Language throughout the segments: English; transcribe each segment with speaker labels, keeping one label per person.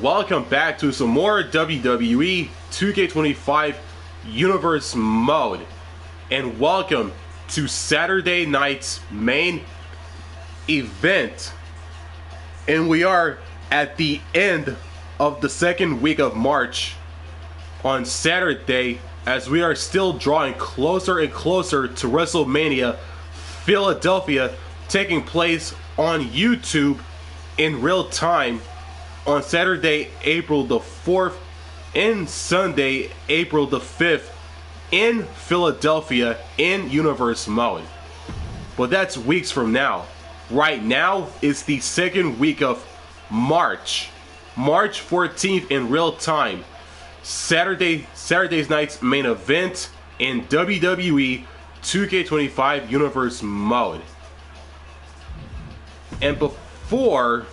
Speaker 1: welcome back to some more WWE 2K25 Universe Mode. And welcome to Saturday night's main event. And we are at the end of the second week of March on Saturday, as we are still drawing closer and closer to WrestleMania Philadelphia, taking place on YouTube in real time on Saturday, April the 4th and Sunday, April the 5th in Philadelphia in Universe Mode. But that's weeks from now. Right now, it's the second week of March. March 14th in real time. Saturday's night's main event in WWE 2K25 Universe Mode. And before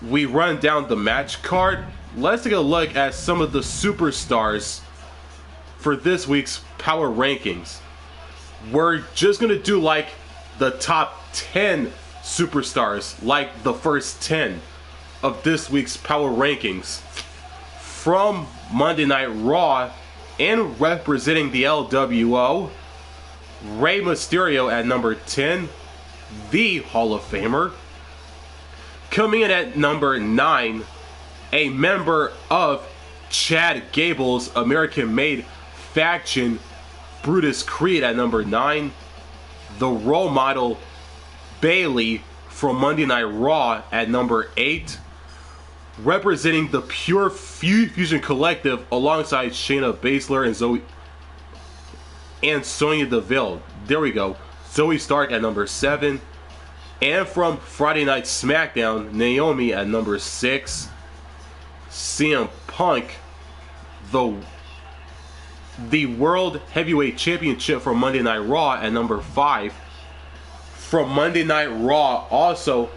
Speaker 1: we run down the match card, let's take a look at some of the superstars for this week's power rankings. We're just gonna do like the top 10 superstars, like the first 10 of this week's power rankings from Monday Night Raw. And representing the LWO, Rey Mysterio at number 10, the Hall of Famer. Coming in at number 9, a member of Chad Gable's American-made faction, Brutus Creed at number 9. The role model, Bayley from Monday Night Raw at number 8. Representing the Pure Fusion Collective alongside Shayna Baszler and Sonya Deville. There we go. Zoe Stark at number 7. And from Friday Night SmackDown, Naomi at number 6. CM Punk, the World Heavyweight Championship from Monday Night Raw at number 5. From Monday Night Raw also,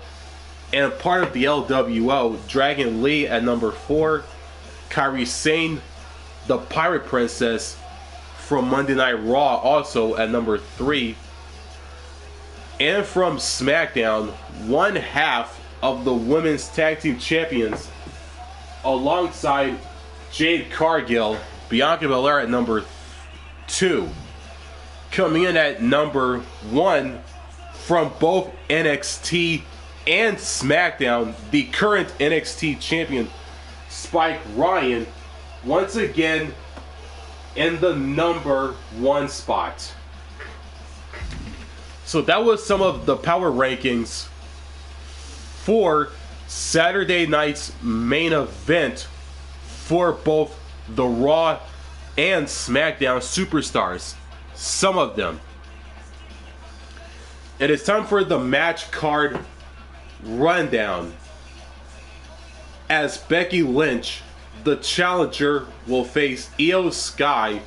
Speaker 1: and part of the LWO, Dragon Lee at number 4. Kairi Sane, the Pirate Princess from Monday Night Raw also at number 3. And from SmackDown, one half of the Women's Tag Team Champions alongside Jade Cargill, Bianca Belair at number 2. Coming in at number 1 from both NXT and SmackDown, the current NXT champion, Spike Ryan, once again in the number 1 spot. So that was some of the power rankings for Saturday night's main event for both the Raw and SmackDown superstars. Some of them. And it's time for the match card rundown. As Becky Lynch, the challenger, will face Iyo Sky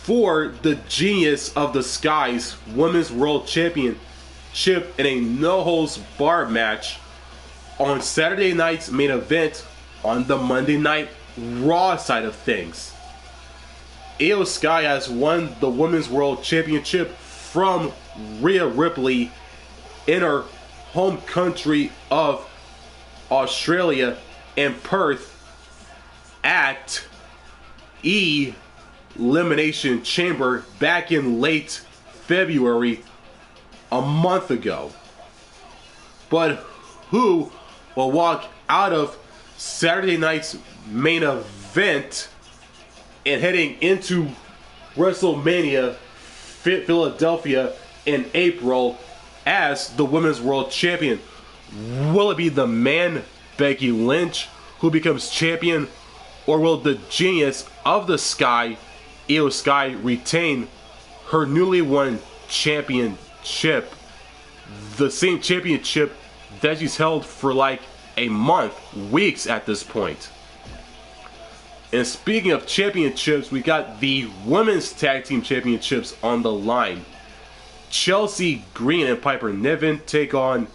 Speaker 1: for the Genius of the Skies Women's World Championship in a no-holds-barred match on Saturday night's main event on the Monday Night Raw side of things. Iyo Sky has won the Women's World Championship from Rhea Ripley in her home country of Australia in Perth at Elimination Chamber back in late February, a month ago. But who will walk out of Saturday night's main event and heading into WrestleMania Philadelphia in April as the Women's World Champion? Will it be the man, Becky Lynch, who becomes champion, or will the Genius of the Sky, Iyo Sky, retain her newly won championship? The same championship that she's held for like a month, weeks at this point. And speaking of championships, we got the Women's Tag Team Championships on the line. Chelsea Green and Piper Niven take on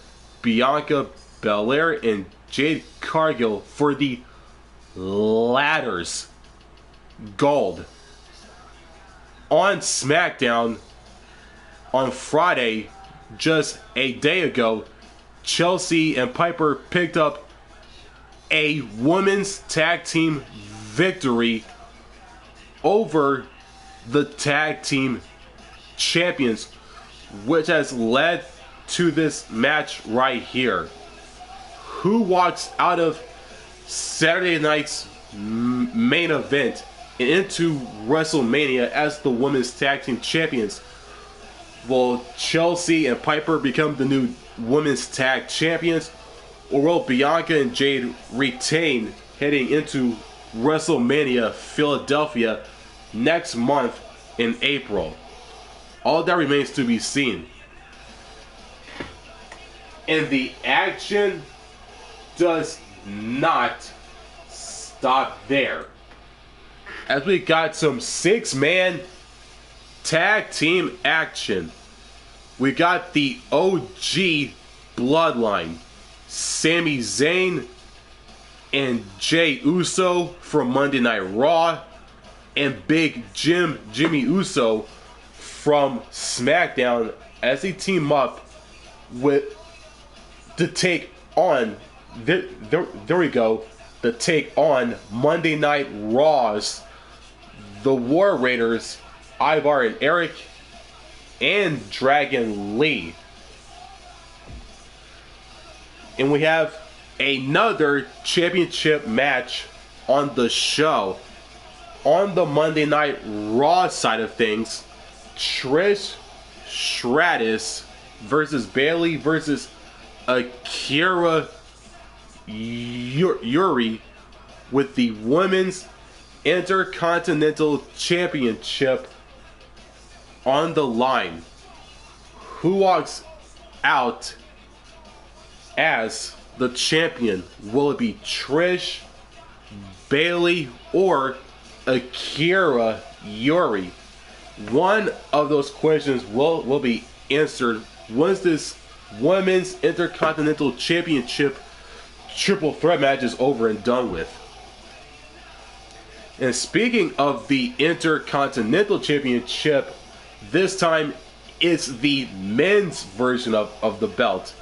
Speaker 1: Bianca Belair and Jade Cargill for the latter's gold. On SmackDown on Friday, just a day ago, Chelsea and Piper picked up a women's tag team victory over the tag team champions, which has led to this match right here. Who walks out of Saturday night's main event and into WrestleMania as the women's tag team champions? Will Chelsea and Piper become the new women's tag champions, or will Bianca and Jade retain heading into WrestleMania Philadelphia next month in April? All that remains to be seen. And the action does not stop there, as we got some 6-man tag team action. We got the OG Bloodline, Sami Zayn and Jey Uso from Monday Night Raw, and Big Jimmy Uso from SmackDown, as they team up to take on to take on Monday Night Raw's the War Raiders, Ivar and Eric, and Dragon Lee. And we have another championship match on the show. On the Monday Night Raw side of things, Trish Stratus versus Bayley versus Akira Yuri, with the Women's Intercontinental Championship on the line. Who walks out as the champion? Will it be Trish, Bayley, or Akira Yuri? One of those questions will be answered once this Women's Intercontinental Championship triple threat match is over and done with. And speaking of the Intercontinental Championship, this time it's the men's version of the belt,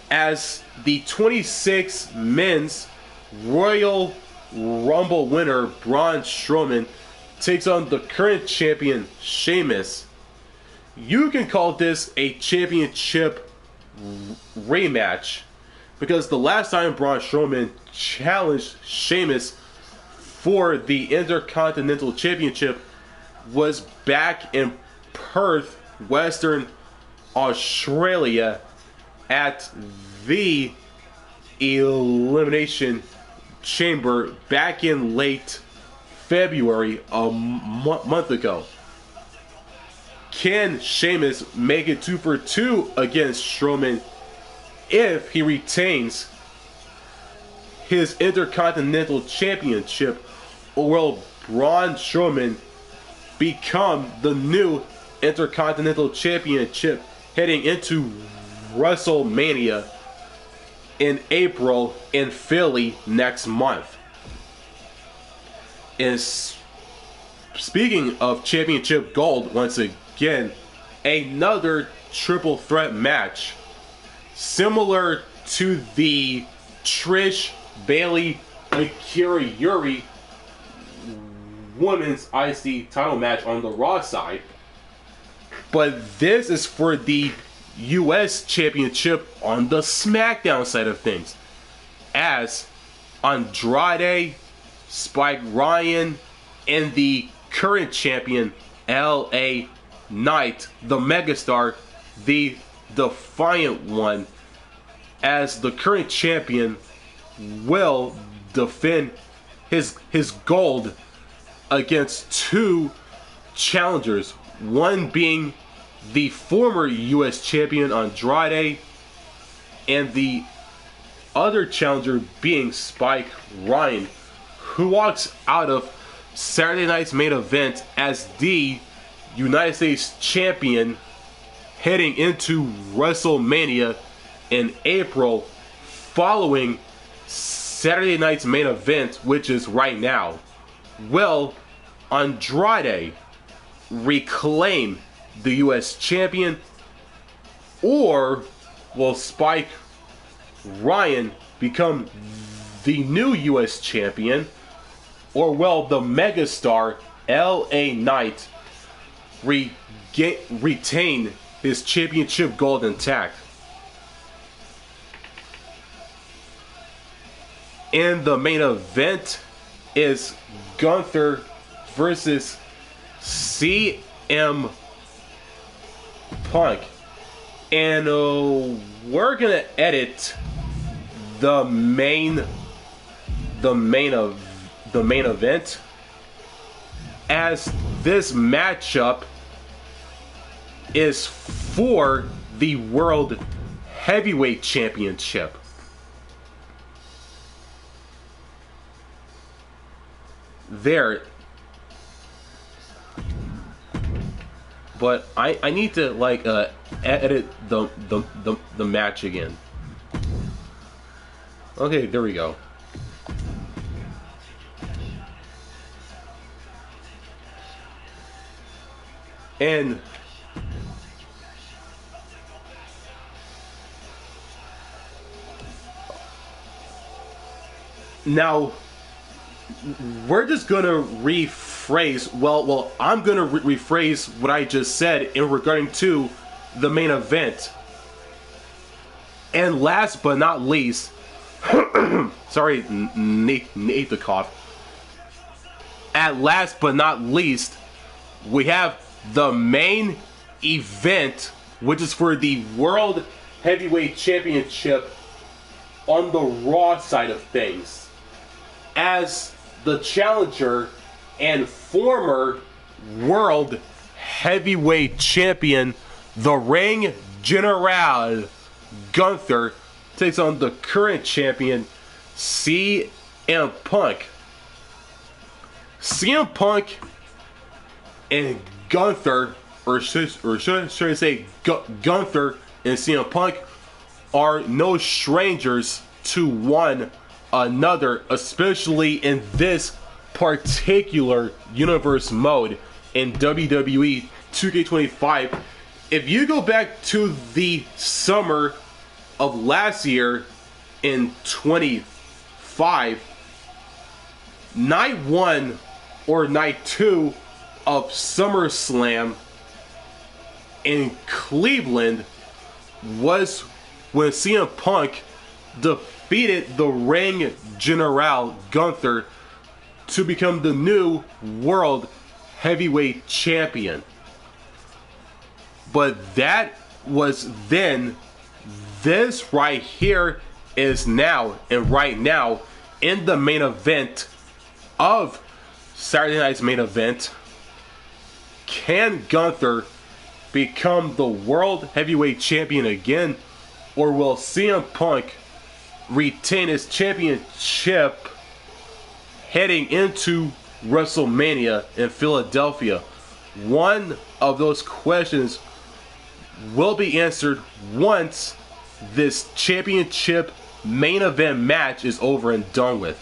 Speaker 1: as the 26 men's Royal Rumble winner Braun Strowman takes on the current champion Sheamus. You can call this a championship rematch, because the last time Braun Strowman challenged Sheamus for the Intercontinental Championship was back in Perth, Western Australia, at the Elimination Chamber back in late February, a month ago. Can Sheamus make it 2 for 2 against Strowman if he retains his Intercontinental Championship, or will Braun Strowman become the new Intercontinental Championship heading into WrestleMania in April in Philly next month? And speaking of championship gold, once again, another triple threat match similar to the Trish, Bayley, Akira Yuri women's IC title match on the Raw side, but this is for the US Championship on the SmackDown side of things, as Andrade, Spike Ryan, and the current champion LA Knight, the megastar, the Defiant One, as the current champion, will defend his gold against two challengers, one being the former US champion Andrade, and the other challenger being Spike Ryan, who walks out of Saturday night's main event as the United States champion heading into WrestleMania in April, following Saturday night's main event, which is right now. Will Andrade reclaim the US champion, or will Spike Ryan become the new US champion, or well, the megastar LA Knight, retain his championship gold intact. And the main event is Gunther versus CM Punk. And we're gonna edit the main event, as this matchup is for the World Heavyweight Championship. There. But I need to like edit the match again. Okay, there we go. And now we're just gonna rephrase. Well, I'm gonna rephrase what I just said in regarding to the main event. And last but not least, sorry, need the cough. At last but not least, we have the main event, which is for the World Heavyweight Championship on the Raw side of things. As the challenger and former World Heavyweight Champion, the Ring General Gunther, takes on the current champion, CM Punk. CM Punk and Gunther, or should I say Gunther and CM Punk, are no strangers to one another, especially in this particular universe mode in WWE 2K25. If you go back to the summer of last year in 25, night 1 or night 2 of SummerSlam in Cleveland was when CM Punk defeated the Ring General Gunther to become the new World Heavyweight Champion. But that was then. This right here is now, and right now, in the main event of Saturday night's main event. Can Gunther become the World Heavyweight Champion again? Or will CM Punk retain his championship heading into WrestleMania in Philadelphia? One of those questions will be answered once this championship main event match is over and done with.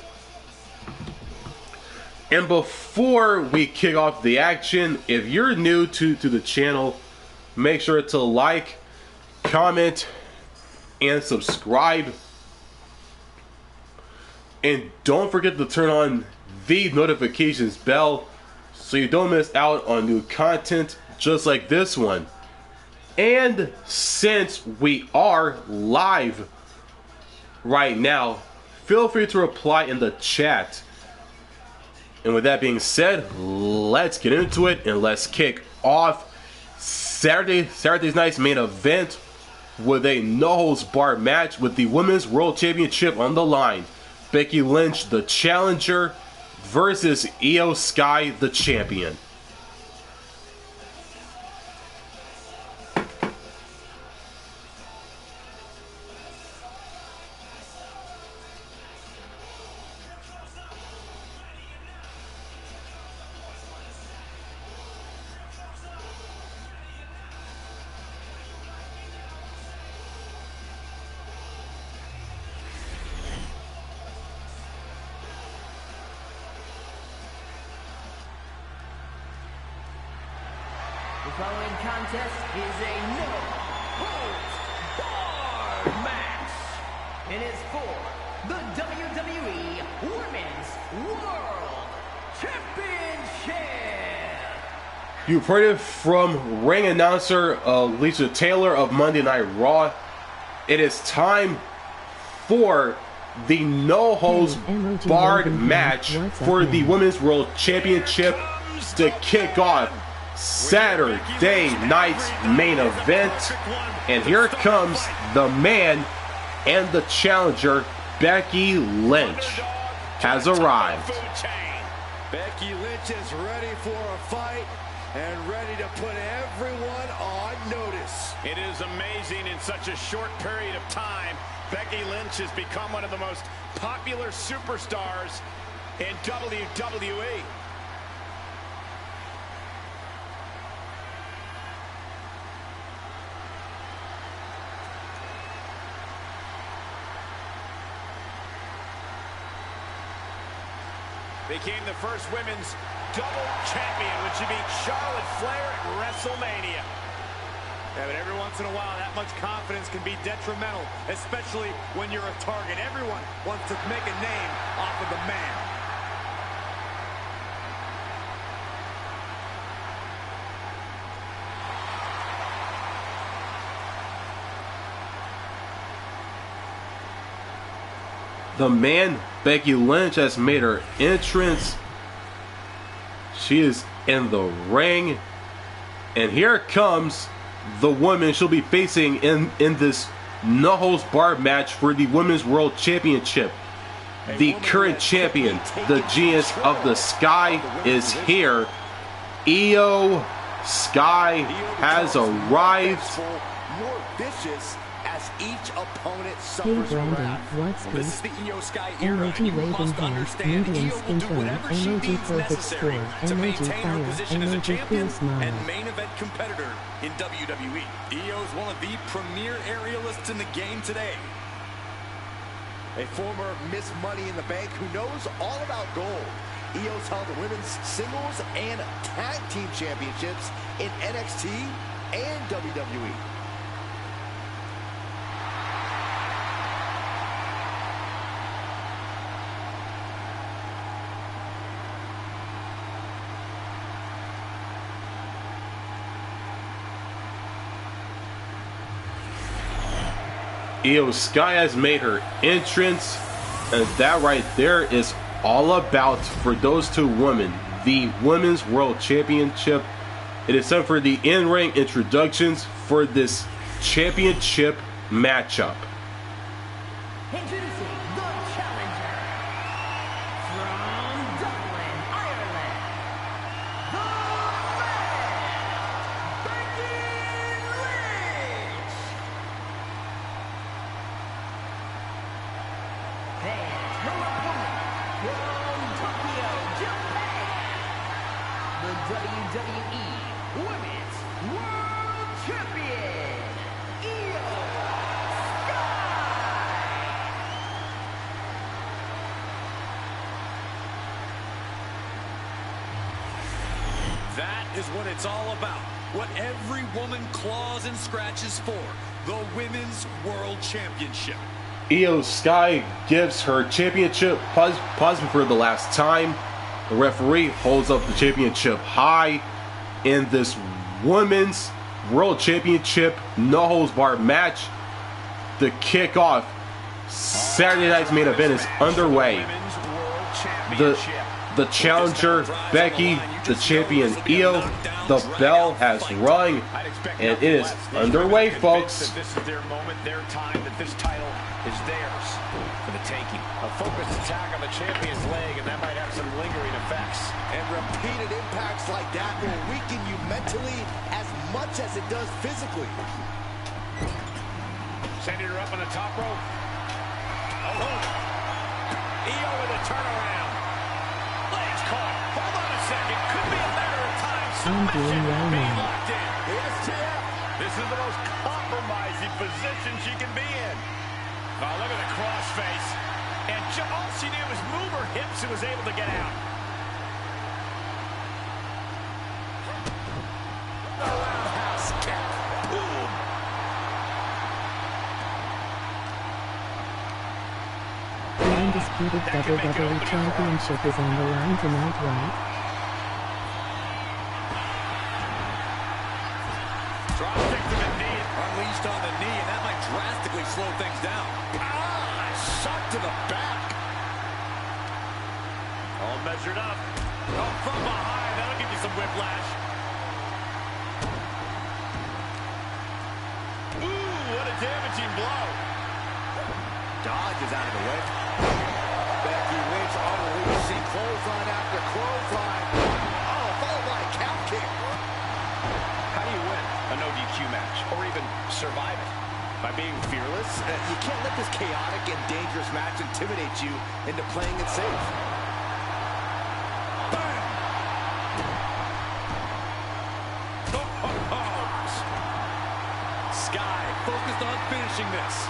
Speaker 1: And before we kick off the action, if you're new to the channel, make sure to like, comment, and subscribe. And don't forget to turn on the notifications bell so you don't miss out on new content just like this one. And since we are live right now, feel free to reply in the chat. And with that being said, let's get into it and let's kick off Saturday's night's main event with a no-holds-barred match with the Women's World Championship on the line. Becky Lynch, the challenger, versus Iyo Sky, the champion.
Speaker 2: The following contest is a no-holds-barred match. It is for the WWE Women's World Championship.
Speaker 1: You've heard it from ring announcer Lisa Taylor of Monday Night Raw. It is time for the no-holds-barred match for the Women's World Championship to kick off Saturday night's main event. And here comes the man and the challenger, Becky Lynch, has arrived.
Speaker 3: Becky Lynch is ready for a fight and ready to put everyone on notice.
Speaker 4: It is amazing in such a short period of time. Becky Lynch has become one of the most popular superstars in WWE. Became the first women's double champion when she beat Charlotte Flair at WrestleMania.
Speaker 3: Yeah, but every once in a while, that much confidence can be detrimental, especially when you're a target. Everyone wants to make a name off of the man.
Speaker 1: The man, Becky Lynch, has made her entrance. She is in the ring. And here comes the woman she'll be facing in this no-holds-barred match for the Women's World Championship. The current champion, the Genius of the Sky, is here. Iyo Sky has arrived.
Speaker 3: More vicious as each opponent
Speaker 5: Hey
Speaker 3: suffers
Speaker 5: Brandy,
Speaker 3: wrath.
Speaker 5: what's
Speaker 3: This
Speaker 5: this?
Speaker 3: is the Iyo Sky era.
Speaker 5: MOG
Speaker 3: You
Speaker 5: waving
Speaker 3: must
Speaker 5: hands,
Speaker 3: understand
Speaker 5: Indians
Speaker 3: Iyo will do
Speaker 5: intern,
Speaker 3: whatever she
Speaker 5: MOG
Speaker 3: needs
Speaker 5: perfect
Speaker 3: necessary
Speaker 5: score,
Speaker 3: to
Speaker 5: MOG
Speaker 3: maintain her
Speaker 5: fire,
Speaker 3: position as a
Speaker 5: MOG
Speaker 3: champion
Speaker 5: cool smile.
Speaker 3: and main event competitor in WWE. Iyo is one of the premier aerialists in the game today. A former Miss Money in the Bank who knows all about gold. Iyo's held the women's singles and tag team championships in NXT and WWE.
Speaker 1: Iyo Sky has made her entrance, and that right there is all about, for those two women, the Women's World Championship. It is time for the in-ring introductions for this championship matchup.
Speaker 2: Introducing the challenger from Dublin, Ireland, the man, Becky Lynch. And her opponent from Tokyo, Japan, the WWE Women's World Champion, Iyo Sky.
Speaker 3: That is what it's all about. What every woman claws and scratches for. The Women's World Championship.
Speaker 1: Iyo Sky gives her championship, pausing for the last time. The referee holds up the championship high in this Women's World Championship no-holds-barred match. The kickoff Saturday night's main event is underway.
Speaker 4: Women's World Championship.
Speaker 1: The challenger, Becky, the champion, Iyo, the bell has rung, and it is underway, folks.
Speaker 4: That this is their moment, their time, that this title is theirs for the taking. A focused attack on the champion's leg, and that might have some lingering effects.
Speaker 3: And repeated impacts like that will weaken you mentally as much as it does physically.
Speaker 4: Sending her up on the top rope. Oh, Iyo with a turnaround. Legs caught. Hold on a second. Could be a matter of time. Submission being locked in.
Speaker 3: The STF.
Speaker 4: This is the most compromising position she can be in. Oh, look at the crossface. And all she did was move her hips and was able to get out.
Speaker 3: Roundhouse kick. Boom.
Speaker 5: undisputed WWE Championship is on the line tonight, right?
Speaker 3: Dropkick to the knee, unleashed on the knee, and that might drastically slow things down. Ah, shot to the back.
Speaker 4: All measured up. Oh, from behind, that'll give you some whiplash. Ooh, what a damaging blow.
Speaker 3: Dodges out of the way. Becky Lynch unleashing clothesline after clothesline. Oh, followed by a count kick.
Speaker 4: How do you win a no DQ match, or even survive it? By being fearless?
Speaker 3: You can't let this chaotic and dangerous match intimidate you into playing it safe. Bam! Sky focused on finishing this.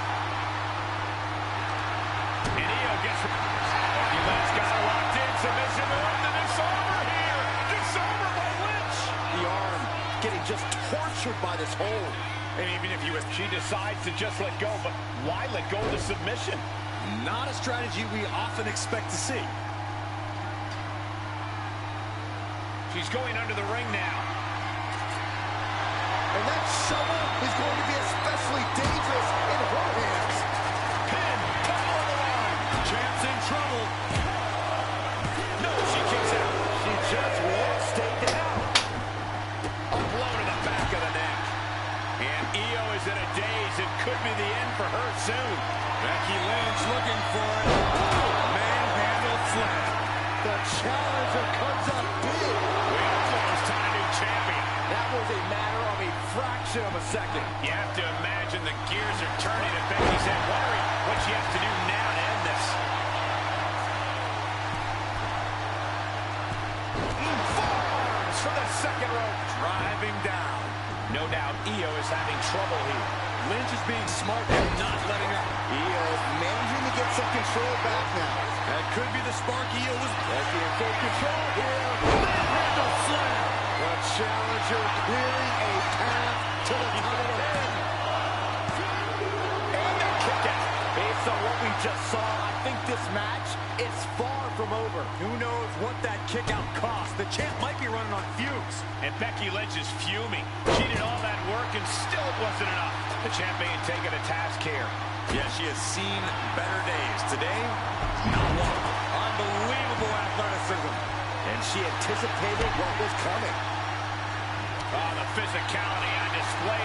Speaker 4: And Iyo gets... Becky Lynch got her locked in. Submission move. The disarmer here. Disarmer by Lynch.
Speaker 3: The arm getting just tortured by this hold.
Speaker 4: And even if she decides to just let go, but why let go of the submission?
Speaker 3: Not a strategy we often expect to see.
Speaker 4: She's going under the ring now.
Speaker 3: And that shovel is going to be especially dangerous in her hands.
Speaker 4: Pin, top of the line.
Speaker 3: Champ's in trouble.
Speaker 4: No, she kicks out.
Speaker 3: She just won't stay down.
Speaker 4: A blow to the back of the neck. And Iyo is in a daze. It could be the end for her soon.
Speaker 3: Becky Lynch looking for it. Manhandle slam. The challenger comes up big.
Speaker 4: We almost had a new champion.
Speaker 3: That was a matter of a fraction of a second.
Speaker 4: You have to imagine the gears are turning at Becky's head, wondering what she has to do now to end this. Forearms for the second rope. Driving down. No doubt Iyo is having trouble here.
Speaker 3: Lynch is being smart and not letting up. Iyo is managing to get some control back now. That could be the spark Iyo was. Becky in full control here. Manhandle slam. The challenger clearing a path to the title.
Speaker 4: And the kick out.
Speaker 3: Based on what we just saw, I think this match is far from over. Who knows what that kick out cost? The champ might be running on fumes.
Speaker 4: And Becky Lynch is fuming. She did all that work and still it wasn't enough. The champ ain't taking a task here.
Speaker 3: Yeah, she has seen better days. Today, not one. Unbelievable athleticism. And she anticipated what was coming.
Speaker 4: Oh, the physicality on display.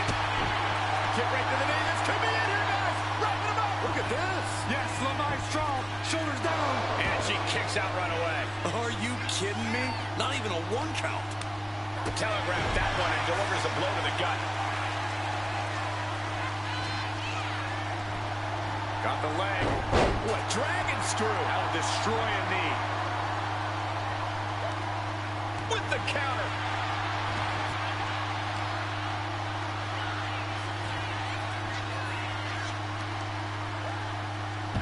Speaker 4: Get right to the knee. This could be it here, guys. Wrapping him up.
Speaker 3: Look at this.
Speaker 4: Yes, Lamar strong. Shoulders down. And she kicks out right away.
Speaker 3: Are you kidding me? Not even a one count.
Speaker 4: Telegraphed that one and delivers a blow to the gut. Got the leg. What dragon screw. That'll destroy a knee. With the counter.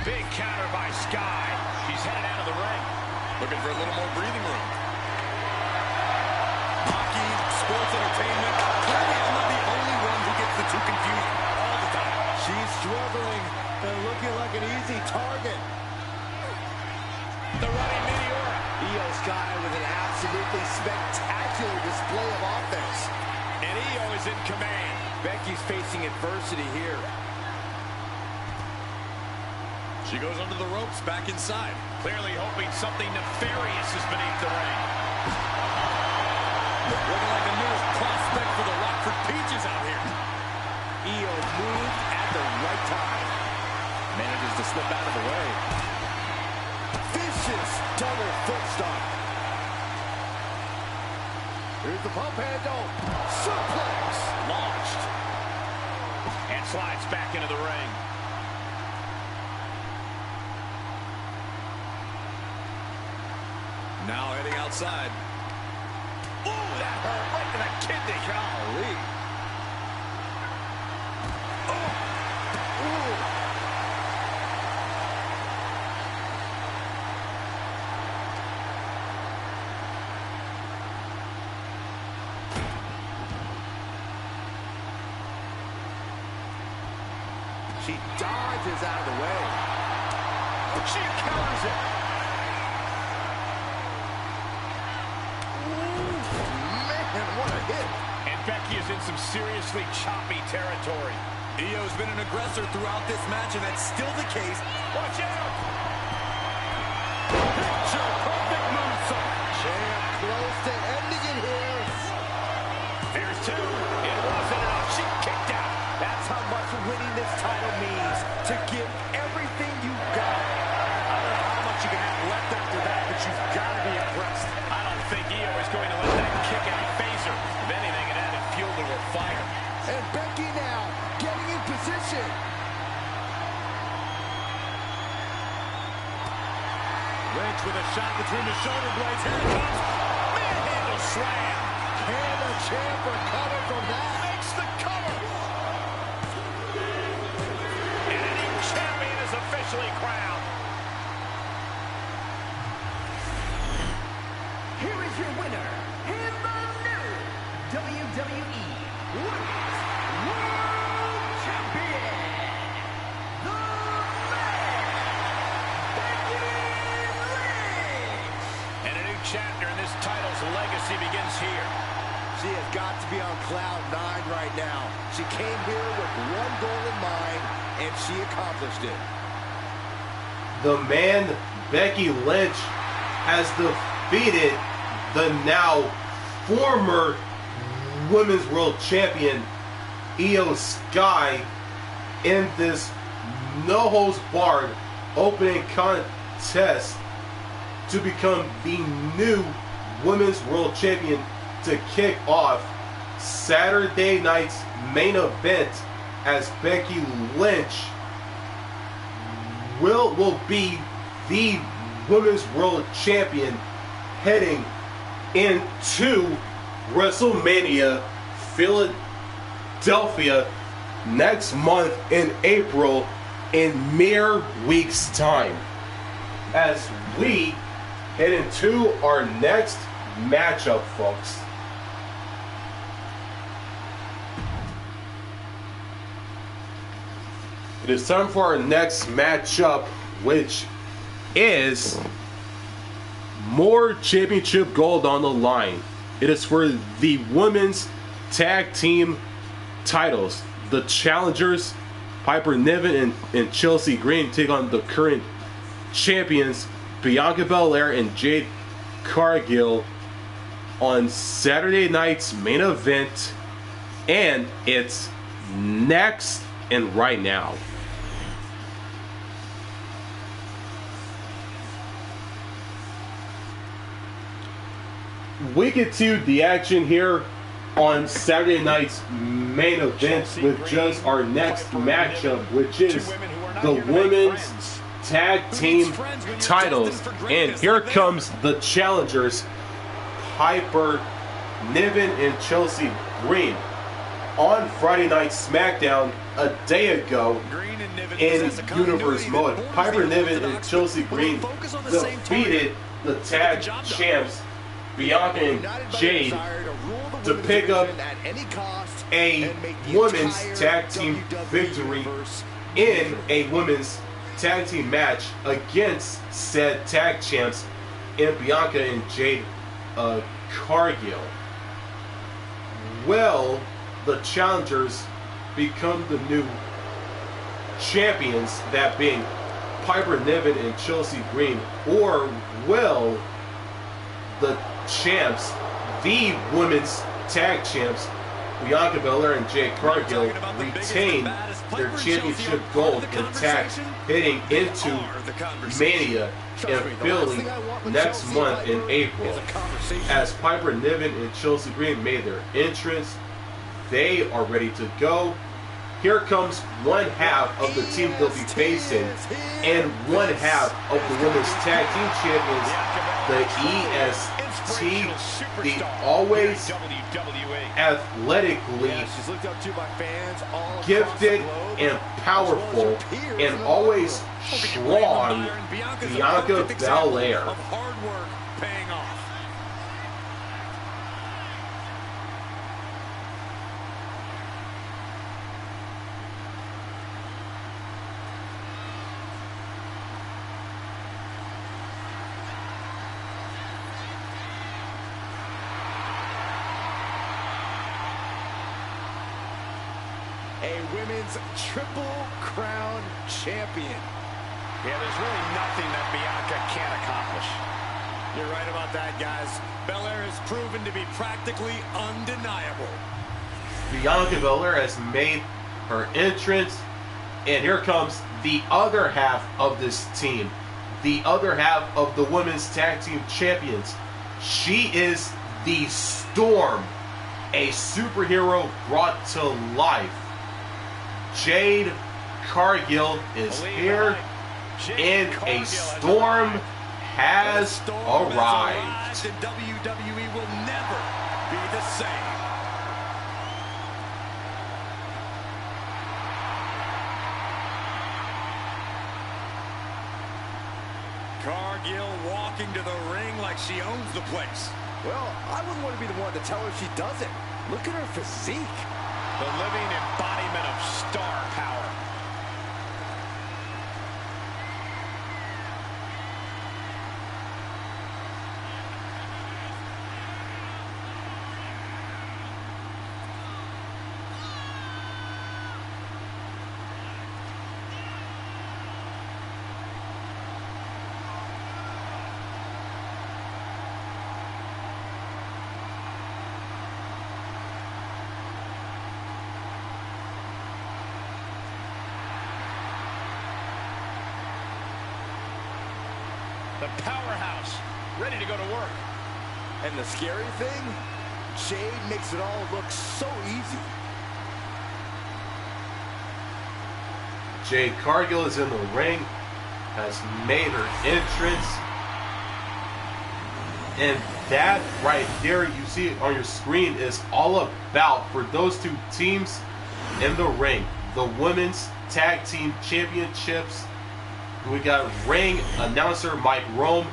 Speaker 4: Big counter by Sky. She's headed out of the ring.
Speaker 3: Looking for a little more breathing room. Hockey, sports entertainment. Clearly, I'm not the only one who gets the two confused all the time. She's struggling and looking like an easy target.
Speaker 4: The running Meteora.
Speaker 3: Iyo Sky with an absolutely spectacular display of offense.
Speaker 4: And Iyo is in command.
Speaker 3: Becky's facing adversity here. She goes under the ropes, back inside.
Speaker 4: Clearly hoping something nefarious is beneath the ring.
Speaker 3: Looking like the newest prospect for the Rockford Peaches out here. Iyo moved at the right time. Manages to slip out of the way. Vicious double foot stomp. Here's the pump handle. Suplex.
Speaker 4: Launched. And slides back into the ring.
Speaker 3: Now heading outside.
Speaker 4: Ooh, that hurt right to the kidney.
Speaker 3: Golly. She dodges out of the way.
Speaker 4: She counters it.
Speaker 3: Man, what a hit.
Speaker 4: And Becky is in some seriously choppy territory.
Speaker 3: Iyo's been an aggressor throughout this match, and that's still the case.
Speaker 4: Watch out! Picture perfect moonsault.
Speaker 3: Champ close to ending it here.
Speaker 4: There's two. It wasn't enough. She kicked out.
Speaker 3: That's how much winning this title means. To give everything you've got. I don't know how much you can have left after that, but you've got to be impressed.
Speaker 4: I don't think Iyo is going to let that kick out phase her. If anything, it added fuel to her fire.
Speaker 3: And Becky now getting in position.
Speaker 4: Lynch with a shot between the shoulder blades. Here it comes. Manhandle slam.
Speaker 3: Can the champ recover from that?
Speaker 4: Makes the cover. And a new champion is officially crowned.
Speaker 2: Here is your winner, and the new WWE Women's World Champion, the man, Becky Lynch.
Speaker 4: And a new chapter in this title's legacy begins here.
Speaker 3: She has got to be on cloud 9 right now. She came here with one goal in mind, and she accomplished it.
Speaker 1: The man, Becky Lynch, has defeated the now former Women's World Champion, Iyo Sky, in this no-holds-barred opening contest to become the new Women's World Champion to kick off Saturday night's main event, as Becky Lynch will be the Women's World Champion heading into WrestleMania Philadelphia next month in April, in mere weeks' time, as we head into our next matchup, folks. It is time for our next matchup, which is more championship gold on the line. It is for the women's tag team titles. The challengers, Piper Niven and Chelsea Green, take on the current champions, Bianca Belair and Jade Cargill, on Saturday night's main event. And it's next and right now. We get to the action here on Saturday night's main event with just our next matchup, which is the women's tag team titles. And here comes the challengers, Piper Niven and Chelsea Green. On Friday Night SmackDown a day ago, in Universe mode, Piper Niven and Chelsea Green defeated the tag champs Bianca and Jade to pick up a women's tag team victory in a women's tag team match against said tag champs in Bianca and Jade Cargill. Well, the challengers become the new champions, that being Piper Niven and Chelsea Green, or will the champs, the women's tag champs, Bianca Belair and Jade Cargill, retain their championship gold intact heading into Mania in Philly next month in April. As Piper Niven and Chelsea Green made their entrance, they are ready to go. Here comes one half of the team they'll be facing, and one half of the women's tag team champions, the EST, the always athletically gifted and powerful and always strong Bianca Belair.
Speaker 3: a women's Triple Crown champion.
Speaker 4: Yeah, there's really nothing that Bianca can't accomplish.
Speaker 3: You're right about that, guys. Belair has proven to be practically undeniable.
Speaker 1: Bianca Belair has made her entrance, and here comes the other half of this team. The other half of the women's tag team champions. She is the Storm, a superhero brought to life. Jade Cargill is here, and a storm has arrived.
Speaker 3: And WWE will never be the same. Cargill walking to the ring like she owns the place. Well, I wouldn't want to be the one to tell her she doesn't. Look at her physique.
Speaker 4: The living embodiment of star power. The powerhouse, ready to go to work.
Speaker 3: And the scary thing, Jade makes it all look so easy.
Speaker 1: Jade Cargill is in the ring, has made her entrance, and that right there, you see it on your screen, is all about, for those two teams in the ring, the women's tag team championships. We got ring announcer Mike Rome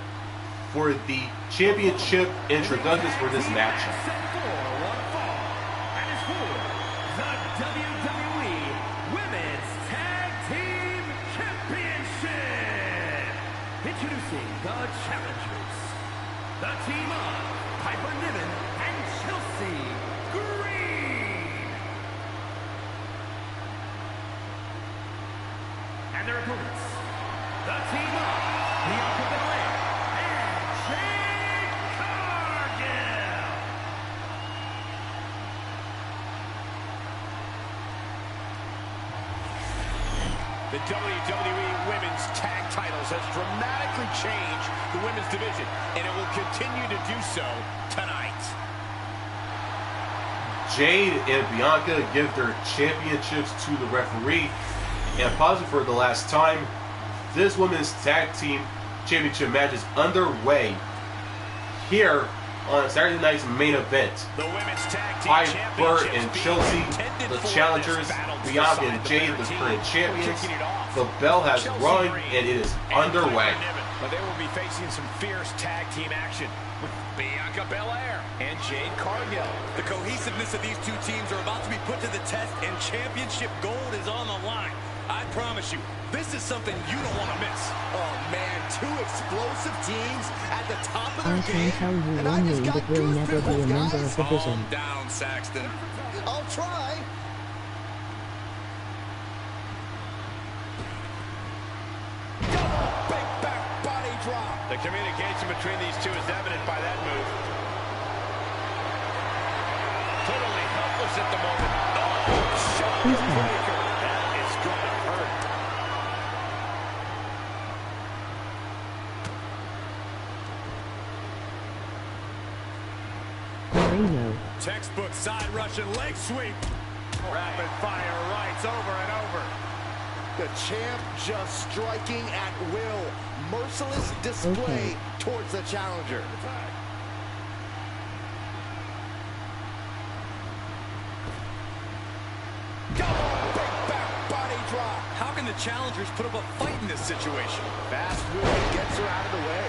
Speaker 1: for the championship introductions for this matchup.
Speaker 2: And it's for the WWE Women's Tag Team Championship. Introducing the challengers, the team of Piper Niven and Chelsea Green. And their opponents, the team of Bianca Belair and Jade Cargill.
Speaker 4: The WWE Women's Tag Titles has dramatically changed the women's division, and it will continue to do so tonight.
Speaker 1: Jade and Bianca give their championships to the referee, and pausing for the last time, this women's tag team championship match is underway here on Saturday night's main event.
Speaker 4: The women's tag team
Speaker 1: Piper and
Speaker 4: championships
Speaker 1: Chelsea,
Speaker 4: being contended
Speaker 1: the
Speaker 4: for
Speaker 1: challengers,
Speaker 4: this battle to
Speaker 1: Bianca
Speaker 4: decide
Speaker 1: and
Speaker 4: the
Speaker 1: Jade,
Speaker 4: better
Speaker 1: the
Speaker 4: team.
Speaker 1: current champions.
Speaker 4: Kicking it off,
Speaker 1: The bell has
Speaker 4: Chelsea
Speaker 1: rung,
Speaker 4: Green
Speaker 1: and it is
Speaker 4: and
Speaker 1: underway.
Speaker 4: Piper Niven. But they will be facing some fierce tag team action with Bianca Belair and Jade Cargill.
Speaker 3: The cohesiveness of these two teams are about to be put to the test, and championship gold is on the line. I promise you, this is something you don't want to miss. Oh man, two explosive teams at the top of their
Speaker 5: I can
Speaker 3: game.
Speaker 5: tell you
Speaker 3: And I
Speaker 5: one
Speaker 3: just
Speaker 5: name
Speaker 3: got
Speaker 5: that will never be a
Speaker 3: goosebumps,
Speaker 5: member
Speaker 3: guys.
Speaker 5: of the division.
Speaker 3: Calm down, Saxton. I'll try. Double big back body drop.
Speaker 4: The communication between these two is evident by that move. Totally helpless at the moment.
Speaker 5: Who's that?
Speaker 4: That is going to hurt.
Speaker 5: Marino.
Speaker 3: Textbook side Russian leg sweep.
Speaker 4: Rapid fire rights over and over.
Speaker 3: The champ just striking at will. Merciless display towards the challenger. Double big back body drop. How can the challengers put up a fight in this situation? Fast movement gets her out of the way.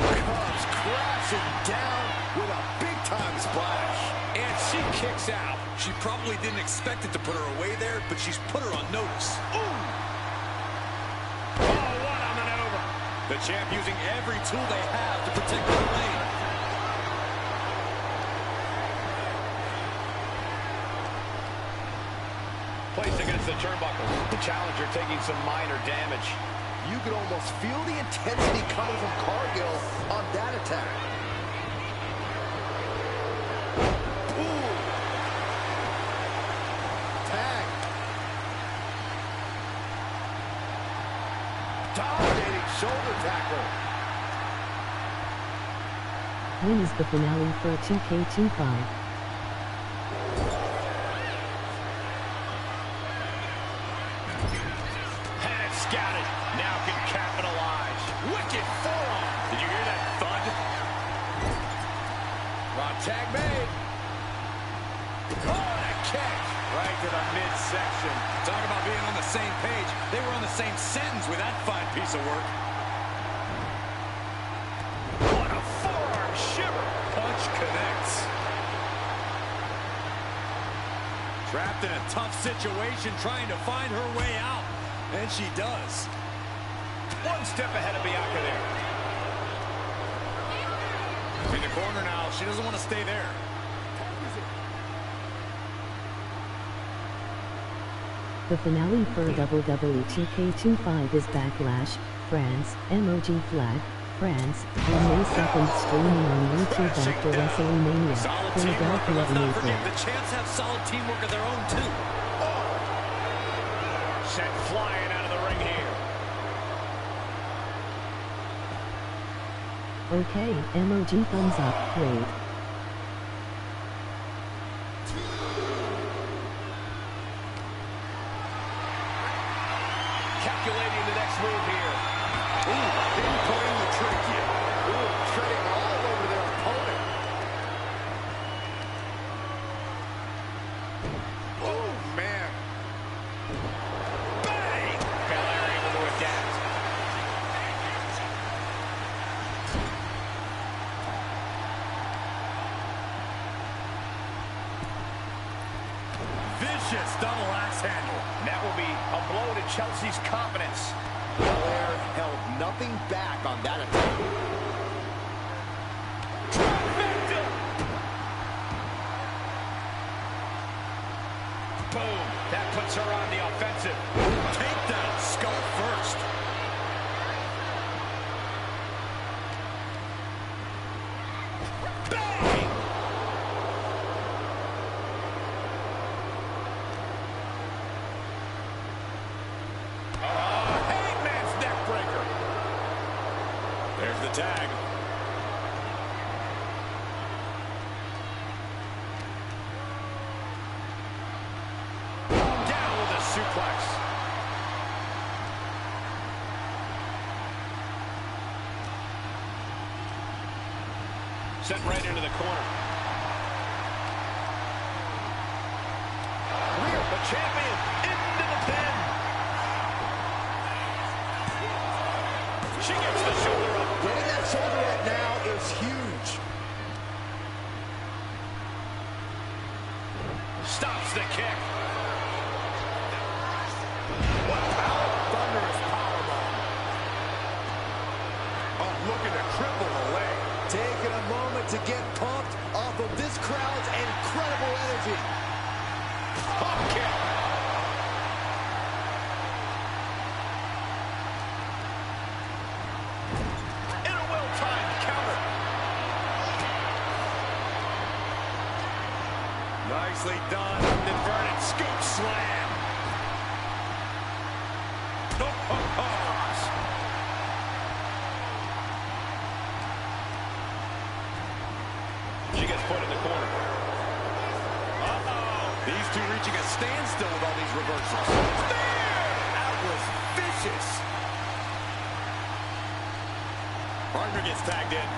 Speaker 3: Comes crashing down with a big-time splash. And she kicks out. She probably didn't expect it to put her away there, but she's put her on notice. Ooh!
Speaker 4: Oh, what a maneuver.
Speaker 3: The champ using every tool they have to protect their lane.
Speaker 4: placed against the turnbuckle. The challenger taking some minor damage.
Speaker 3: You could almost feel the intensity coming from Cargill on that attack. Ooh. Tag. Dominating shoulder tackle.
Speaker 5: When is the finale for 2K25?
Speaker 4: Scouted, now can capitalize. Wicked forearm. Did you hear that thud? Raw tag made. Oh, and a kick. Right to the midsection.
Speaker 3: Talk about being on the same page. They were on the same sentence with that fine piece of work.
Speaker 4: What a forearm shiver.
Speaker 3: Punch connects. Trapped in a tough situation, trying to find her way out. And she does.
Speaker 4: One step ahead of Bianca there.
Speaker 3: In the corner now. She doesn't want to stay there.
Speaker 5: The finale for WWE 2K25 is Backlash, France, MOG flag, France, on May 2nd, streaming on YouTube after WrestleMania, Philadelphia,
Speaker 3: Let's not forget,
Speaker 5: New
Speaker 3: the champs have solid teamwork of their own, too.
Speaker 4: Sent flying out of the ring here.
Speaker 5: Okay, MOG thumbs up, great.
Speaker 4: Calculating the next move here.
Speaker 3: Ooh, didn't playing the trick yet. Ooh, treading all over their opponent. Oh, man.
Speaker 4: Bang! Belair able to adapt.
Speaker 3: Vicious double axe handle.
Speaker 4: And that will be a blow to Chelsea's confidence.
Speaker 3: Belair held nothing back on that attack.
Speaker 4: Trifecta! Boom! That puts her on the offensive.
Speaker 3: Takedown, skull first.
Speaker 4: Bang! Hangman's neck breaker.
Speaker 3: There's the tag.
Speaker 4: Down with a suplex. Sent right into the corner. Real, the champion, into the pin. She gets the shoulder up.
Speaker 3: Getting that shoulder up now is huge.
Speaker 4: Stops the kick.
Speaker 3: What power? Thunderous powerbomb. Oh, looking to cripple the leg. Taking a moment to get pumped off of this crowd's incredible energy.
Speaker 4: Pop kick. And a well-timed counter.
Speaker 3: Nicely done.
Speaker 4: Inverted scoop slam. No pause. She gets put in the corner. Uh-oh.
Speaker 3: These two reaching a standstill with all these reversals. That was vicious. Partner gets tagged in.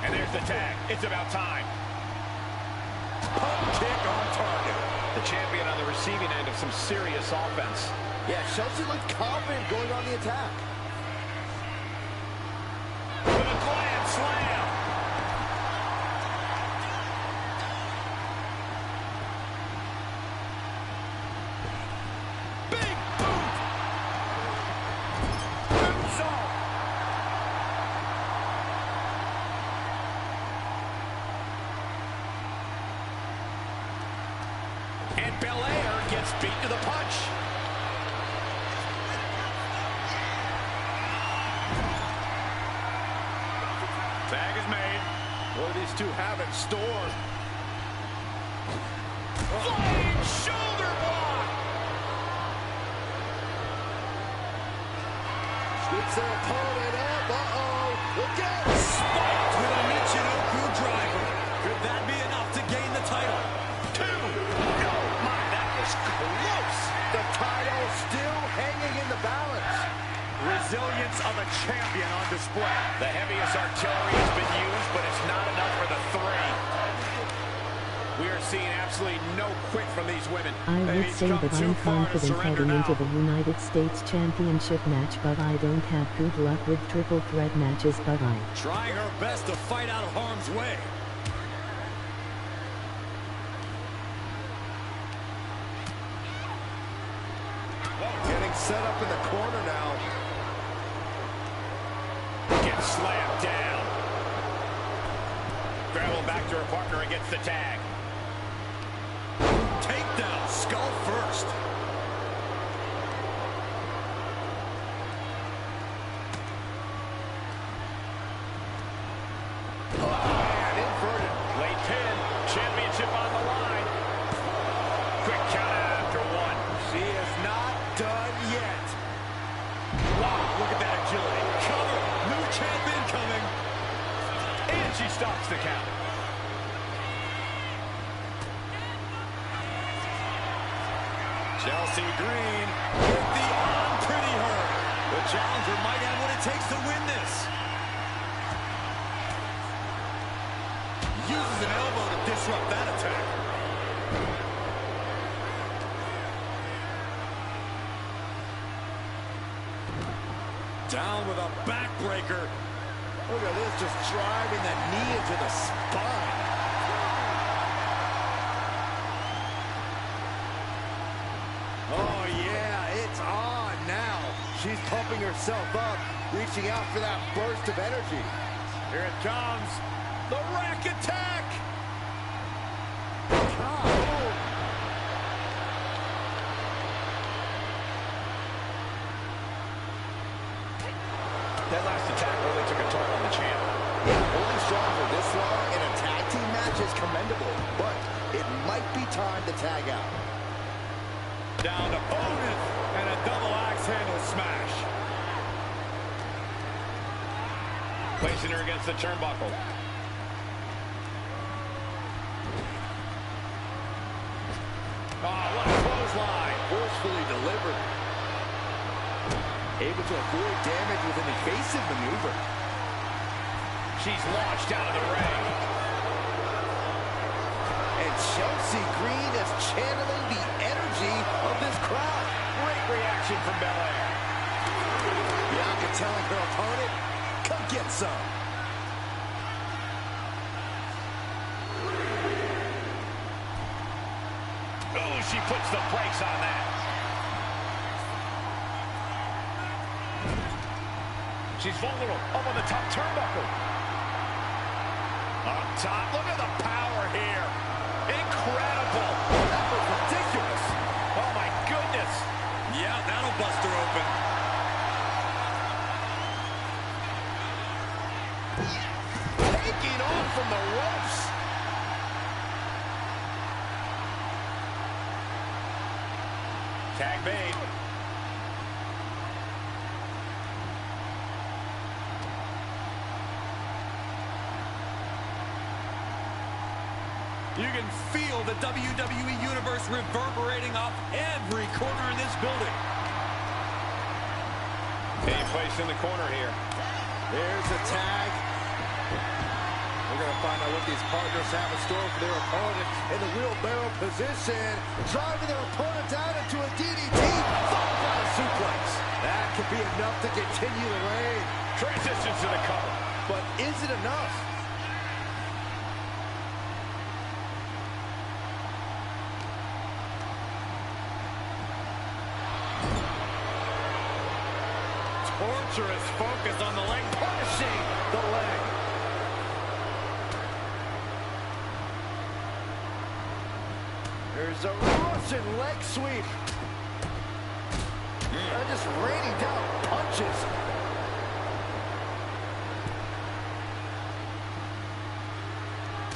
Speaker 4: And there's the tag. It's about time.
Speaker 3: Pump kick on target.
Speaker 4: The champion on the receiving end of some serious offense.
Speaker 3: Yeah, Chelsea looked confident going on the attack.
Speaker 4: With a grand slam. Big boot. Moonsault. And Belair
Speaker 3: Sheamus beat to the punch.
Speaker 4: Tag is made.
Speaker 3: What do these two have in store?
Speaker 4: Flying shoulder block.
Speaker 3: Scoops their opponent up. Uh-oh. Look out.
Speaker 6: Spiked with a Michinoku driver. Could that be enough to gain the title?
Speaker 3: 2. Oh, my, that was close. The title still hanging in the balance.
Speaker 4: Resilience of a champion on display. The heaviest artillery has been used, but it's not enough for the 3. We are seeing absolutely no quit from these women.
Speaker 5: I would say that I'm confident heading into the United States Championship match, but I don't have good luck with triple threat matches. But I
Speaker 6: Trying her best to fight out of harm's way.
Speaker 3: Getting set up in the corner now.
Speaker 4: Gets slammed down. Gravel back to her partner and gets the tag.
Speaker 6: Takedown, skull first.
Speaker 3: Man, inverted.
Speaker 4: Late pin. Championship on the line. Quick count out after 1.
Speaker 3: She is not done yet.
Speaker 4: Wow, look at that agility.
Speaker 6: Cover, new champion coming.
Speaker 4: And she stops the count.
Speaker 6: Chelsea Green with the on-pretty her. The challenger might have what it takes to win this. Uses an elbow to disrupt that attack. Down with a backbreaker.
Speaker 3: Look at this, just driving that knee into the spine. Oh, yeah, it's on now. She's pumping herself up, reaching out for that burst of energy.
Speaker 4: Here it comes. The rack attack.
Speaker 3: Oh.
Speaker 4: That last attack really took a toll on the champ.
Speaker 3: Holding strong for this long in a tag team match is commendable, but it might be time to tag out.
Speaker 4: Down to bonus and a double axe handle smash. Placing her against the turnbuckle. Oh, what a clothesline.
Speaker 3: Forcefully delivered. Able to avoid damage with an evasive maneuver.
Speaker 4: She's launched out of the ring.
Speaker 3: And Chelsea Green is channeling the energy of this crowd.
Speaker 4: Great reaction from Belair.
Speaker 3: Bianca telling her opponent, come get some.
Speaker 4: Oh, she puts the brakes on that. She's vulnerable up on the top turnbuckle. Up top, look at the power here. Incredible.
Speaker 3: That was ridiculous.
Speaker 4: Oh my goodness.
Speaker 6: Yeah, that'll bust her open.
Speaker 3: Taking off from the ropes.
Speaker 4: Tag made.
Speaker 6: You can feel the WWE Universe reverberating off every corner in this building.
Speaker 4: Being placed in the corner here.
Speaker 3: There's a tag. We're going to find out what these partners have in store for their opponent in the wheelbarrow position. Driving their opponent down into a DDT, followed by a suplex. That could be enough to continue the reign.
Speaker 4: Transitions to the cover.
Speaker 3: But is it enough?
Speaker 4: Torturous focus on the leg, punishing the leg.
Speaker 3: There's a Russian leg sweep. Just raining down punches.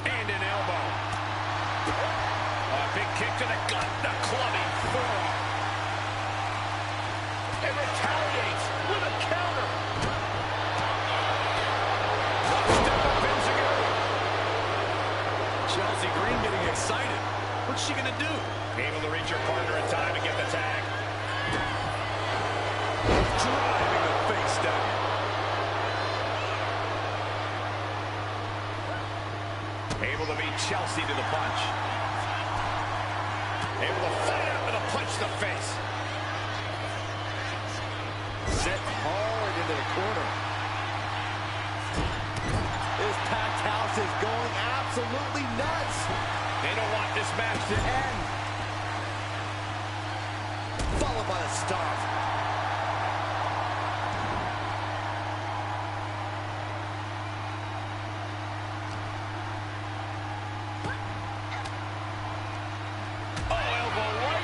Speaker 4: And an elbow. A big kick to the gut. The clubbing forearm. And retaliates with a counter. Step up Enzuigiri. Chelsea Green getting excited. What's she going to do? Able to reach her partner in time and get the tag. Driving the face down. Able to beat Chelsea to the punch. Able to fight out with a punch to the face.
Speaker 3: Set hard into the corner. This packed house is going absolutely nuts.
Speaker 4: They don't want this match to end.
Speaker 3: Followed by a stomp.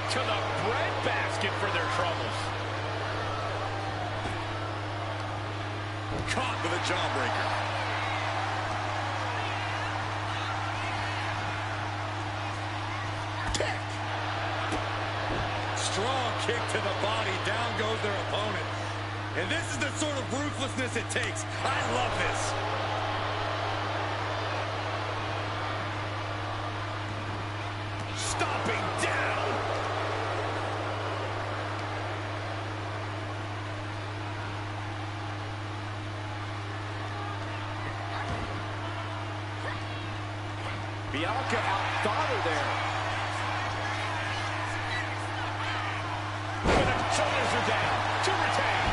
Speaker 4: To the breadbasket for their troubles.
Speaker 6: Caught with a jawbreaker. Kick. Strong kick to the body. Down goes their opponent. And this is the sort of ruthlessness it takes. I love this.
Speaker 4: Stomping down.
Speaker 3: Bianca outthought her there.
Speaker 4: And the shoulders are down to retain.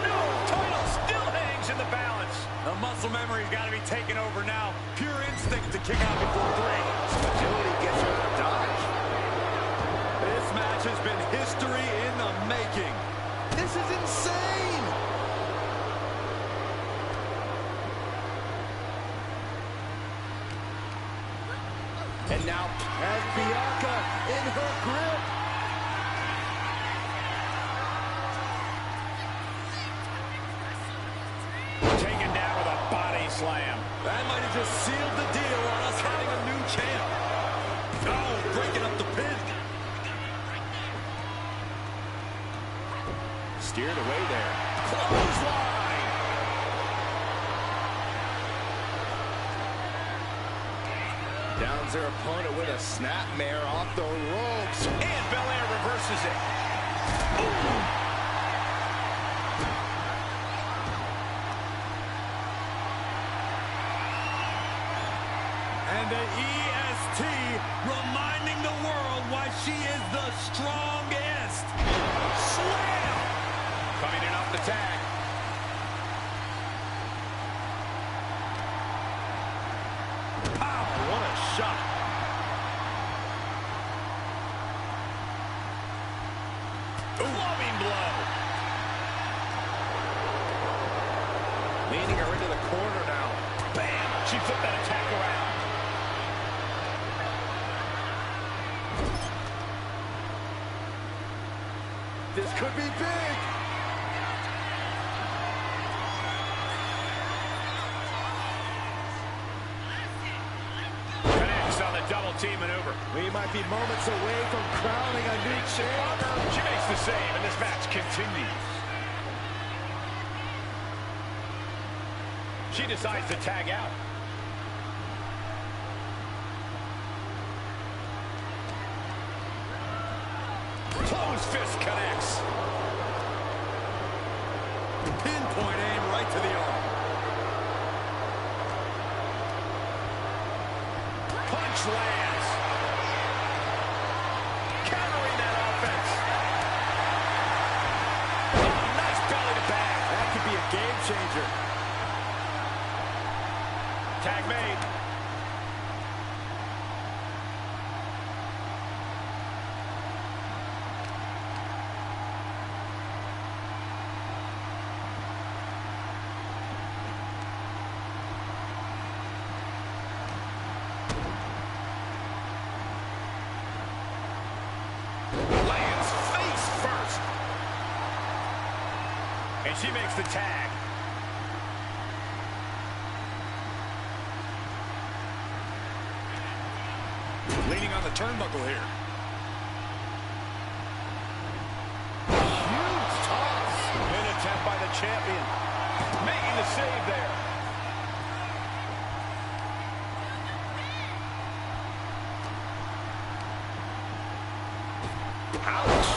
Speaker 4: No, title still hangs in the balance.
Speaker 6: The muscle memory's got to be taken over now. Pure instinct to kick out before 3.
Speaker 3: Agility gets her out of dodge.
Speaker 6: This match has been history in the making.
Speaker 3: This is insane. And now has Bianca in her grip.
Speaker 4: Taken down with a body slam.
Speaker 6: That might have just sealed the deal on us having a new champ. Oh, breaking up the pin.
Speaker 4: Steered away there. Clothesline.
Speaker 3: Downs their opponent with a snapmare off the ropes.
Speaker 4: And Belair reverses it. Ooh.
Speaker 6: And the EST reminding the world why she is the strongest.
Speaker 4: Slam. Coming in off the tag.
Speaker 6: What a shot.
Speaker 4: Clubbing blow.
Speaker 3: Leaning her into the corner now.
Speaker 4: Bam. She flipped that attack around.
Speaker 3: This could be big.
Speaker 4: On the double team maneuver.
Speaker 3: We might be moments away from crowning a new champ.
Speaker 4: She makes the save, and this match continues. She decides to tag out. Close fist connects.
Speaker 6: Pinpoint aim right to the arm.
Speaker 4: Punch lands. Countering that offense. Oh, nice belly to back.
Speaker 3: That could be a game changer.
Speaker 4: Tag made. And she makes the tag. Leaning on the turnbuckle here. Huge toss. Good attempt by the champion. Making the save there. Ouch.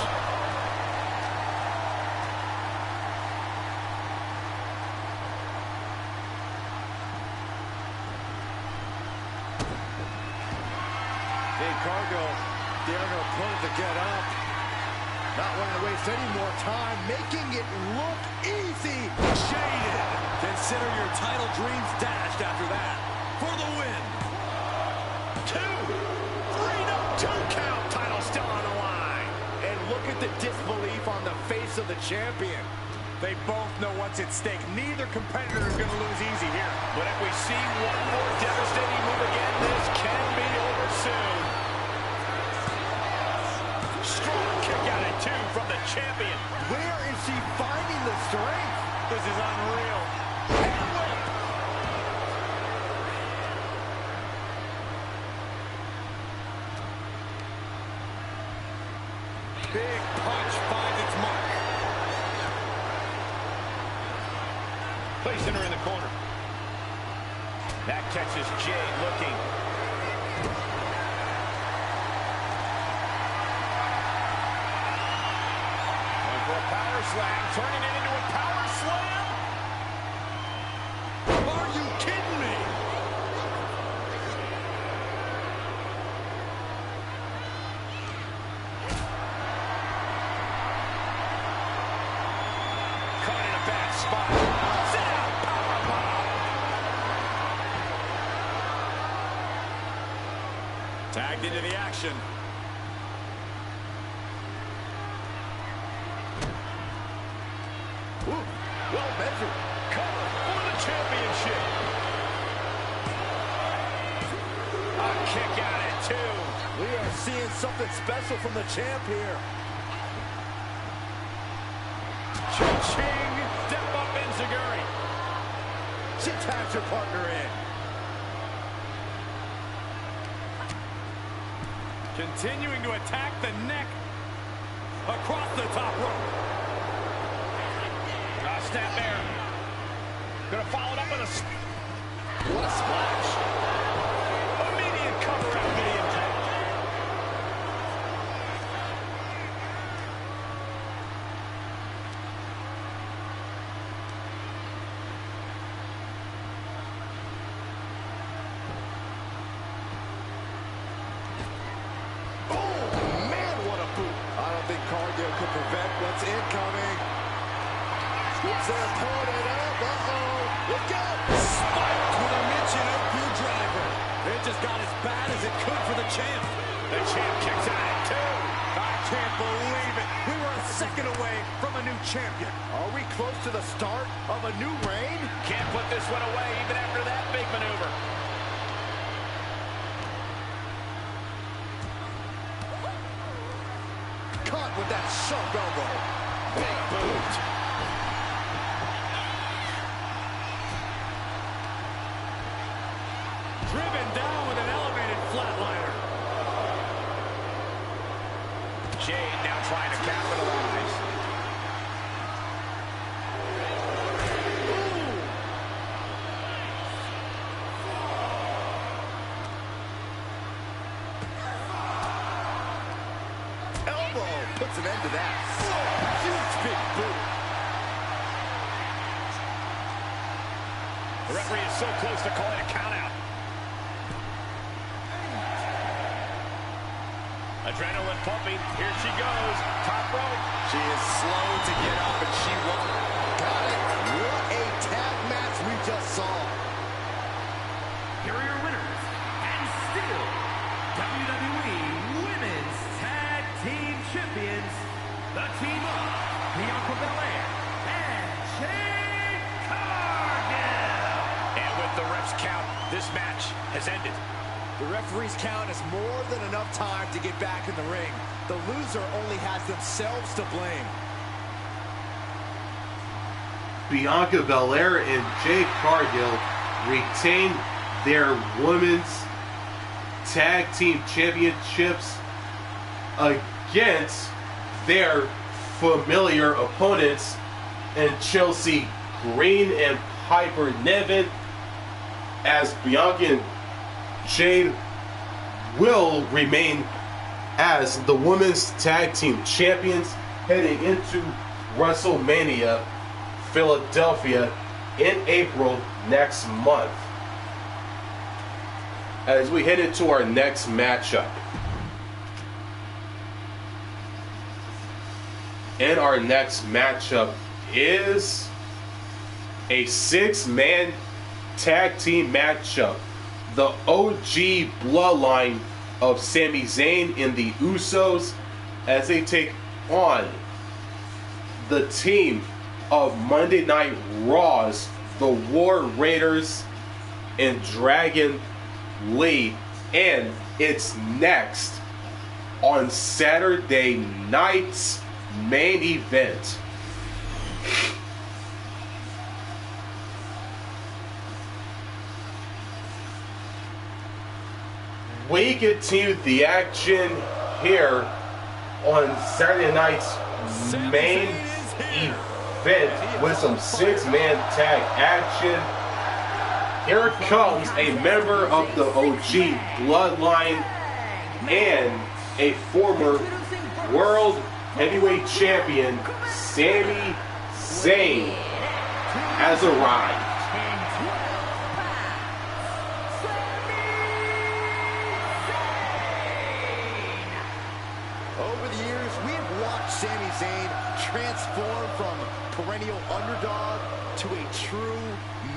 Speaker 3: Cargill daring her opponent to get up. Not wanting to waste any more time, making it look easy.
Speaker 6: Jaded. Consider your title dreams dashed after that. For the win.
Speaker 4: 2, 3, no, 2 count. Title still on the line.
Speaker 3: And look at the disbelief on the face of the champion.
Speaker 4: They both know what's at stake. Neither competitor is going to lose easy here. But if we see one more devastating move again, this can be over soon. Strong kick out at 2 from the champion.
Speaker 3: Where is she finding the strength?
Speaker 4: This is unreal. And whip. Big punch finds its mark. Placing her in the corner. That catches Jade looking. Going for a power slam, turning it into a power slam.
Speaker 6: Are you kidding me?
Speaker 4: Caught in a bad spot. Sit out, power bomb. Tagged into the action.
Speaker 3: Ooh, well measured.
Speaker 4: Cover for the championship. A kick out at 2.
Speaker 3: We are seeing something special from the champ here.
Speaker 4: Cha-ching. Step up Enziguri.
Speaker 3: She taps her partner in.
Speaker 4: Continuing to attack the neck. Across the top rope. Snap there. Gonna follow it up with a...
Speaker 3: What a splash.
Speaker 4: Immediate cover after the impact.
Speaker 3: Oh, man, what a boot. I don't think Cargill could prevent what's incoming. Scoops their opponent up. Uh-oh. Look out.
Speaker 6: Spiked with a Michinoku screwdriver. It just got as bad as it could for the champ.
Speaker 4: The champ kicks out at 2.
Speaker 3: I can't believe it. We were a second away from a new champion. Are we close to the start of a new reign?
Speaker 4: Can't put this one away even after that big maneuver.
Speaker 3: Caught with that sharp elbow.
Speaker 4: Big boot. Driven down with an elevated flatliner. Jade now trying to capitalize.
Speaker 3: Elbow puts an end to that. Huge big boot.
Speaker 4: The referee is so close to calling a countout. Adrenaline pumping. Here she goes. Top rope.
Speaker 3: She is slow to get up, and she won't. Got it. What a tag match we just saw.
Speaker 2: Here are your winners, and still WWE Women's Tag Team Champions, the team of Bianca Belair and Jade Cargill.
Speaker 4: And with the ref's count, this match has ended.
Speaker 3: The referee's count is more than enough time to get back in the ring. The loser only has themselves to blame.
Speaker 1: Bianca Belair and Jade Cargill retain their women's tag team championships against their familiar opponents in Chelsea Green and Piper Niven, as Bianca and Jade will remain as the women's tag team champions heading into WrestleMania Philadelphia in April next month. As we head into our next matchup. And our next matchup is a 6-man tag team matchup. The OG Bloodline of Sami Zayn and the Usos as they take on the team of Monday Night Raw's the War Raiders and Dragon Lee. And it's next on Saturday night's main event. We continue the action here on Saturday night's main event with some 6-man tag action. Here comes a member of the OG Bloodline and a former World Heavyweight Champion, Sami Zayn, has arrived.
Speaker 3: Over the years, we have watched Sami Zayn transform from perennial underdog to a true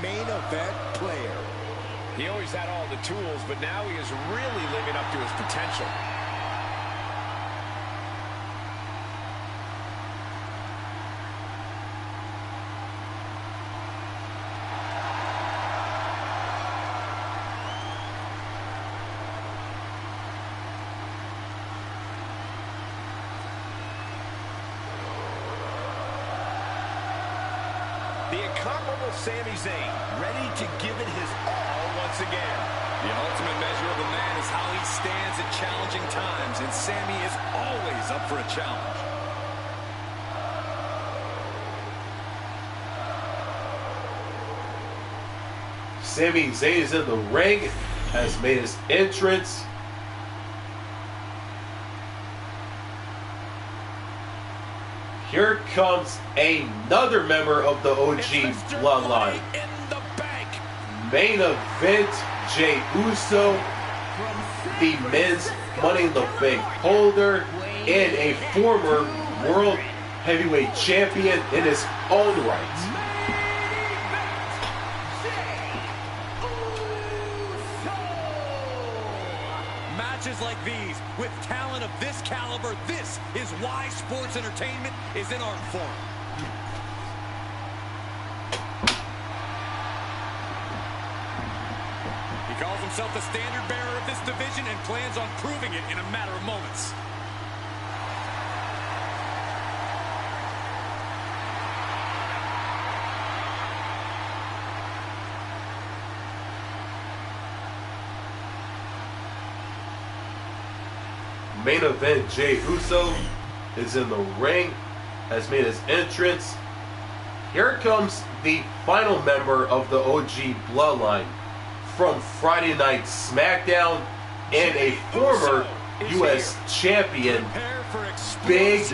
Speaker 3: main event player.
Speaker 4: He always had all the tools, but now he is really living up to his potential.
Speaker 2: The incomparable Sami Zayn, ready to give it his all once again.
Speaker 6: The ultimate measure of a man is how he stands at challenging times, and Sami is always up for a challenge.
Speaker 1: Sami Zayn is in the ring, has made his entrance. Here comes another member of the OG Bloodline. Main event, Jey Uso, the men's Money in the Bank holder, and a former World Heavyweight Champion in his own right.
Speaker 2: Matches like these, with talent of this caliber, this is why sports entertainment is an art form.
Speaker 4: He calls himself the standard bearer of this division and plans on proving it in a matter of moments.
Speaker 1: Main event, Jey Uso is in the ring, has made his entrance. Here comes the final member of the OG Bloodline from Friday Night SmackDown and a former U.S. champion, Big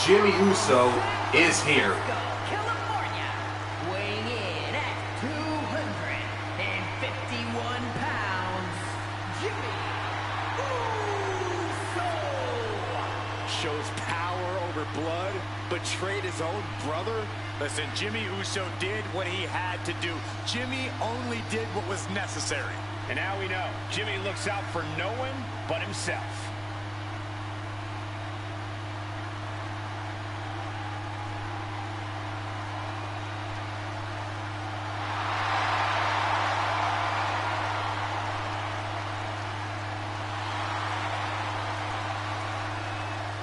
Speaker 1: Jimmy Uso is here.
Speaker 7: California, weighing in at 251 pounds, Jimmy Uso.
Speaker 4: Shows power over blood, betrayed his own brother. Listen, Jimmy Uso did what he had to do. Jimmy only did what was necessary. And now we know, Jimmy looks out for no one but himself.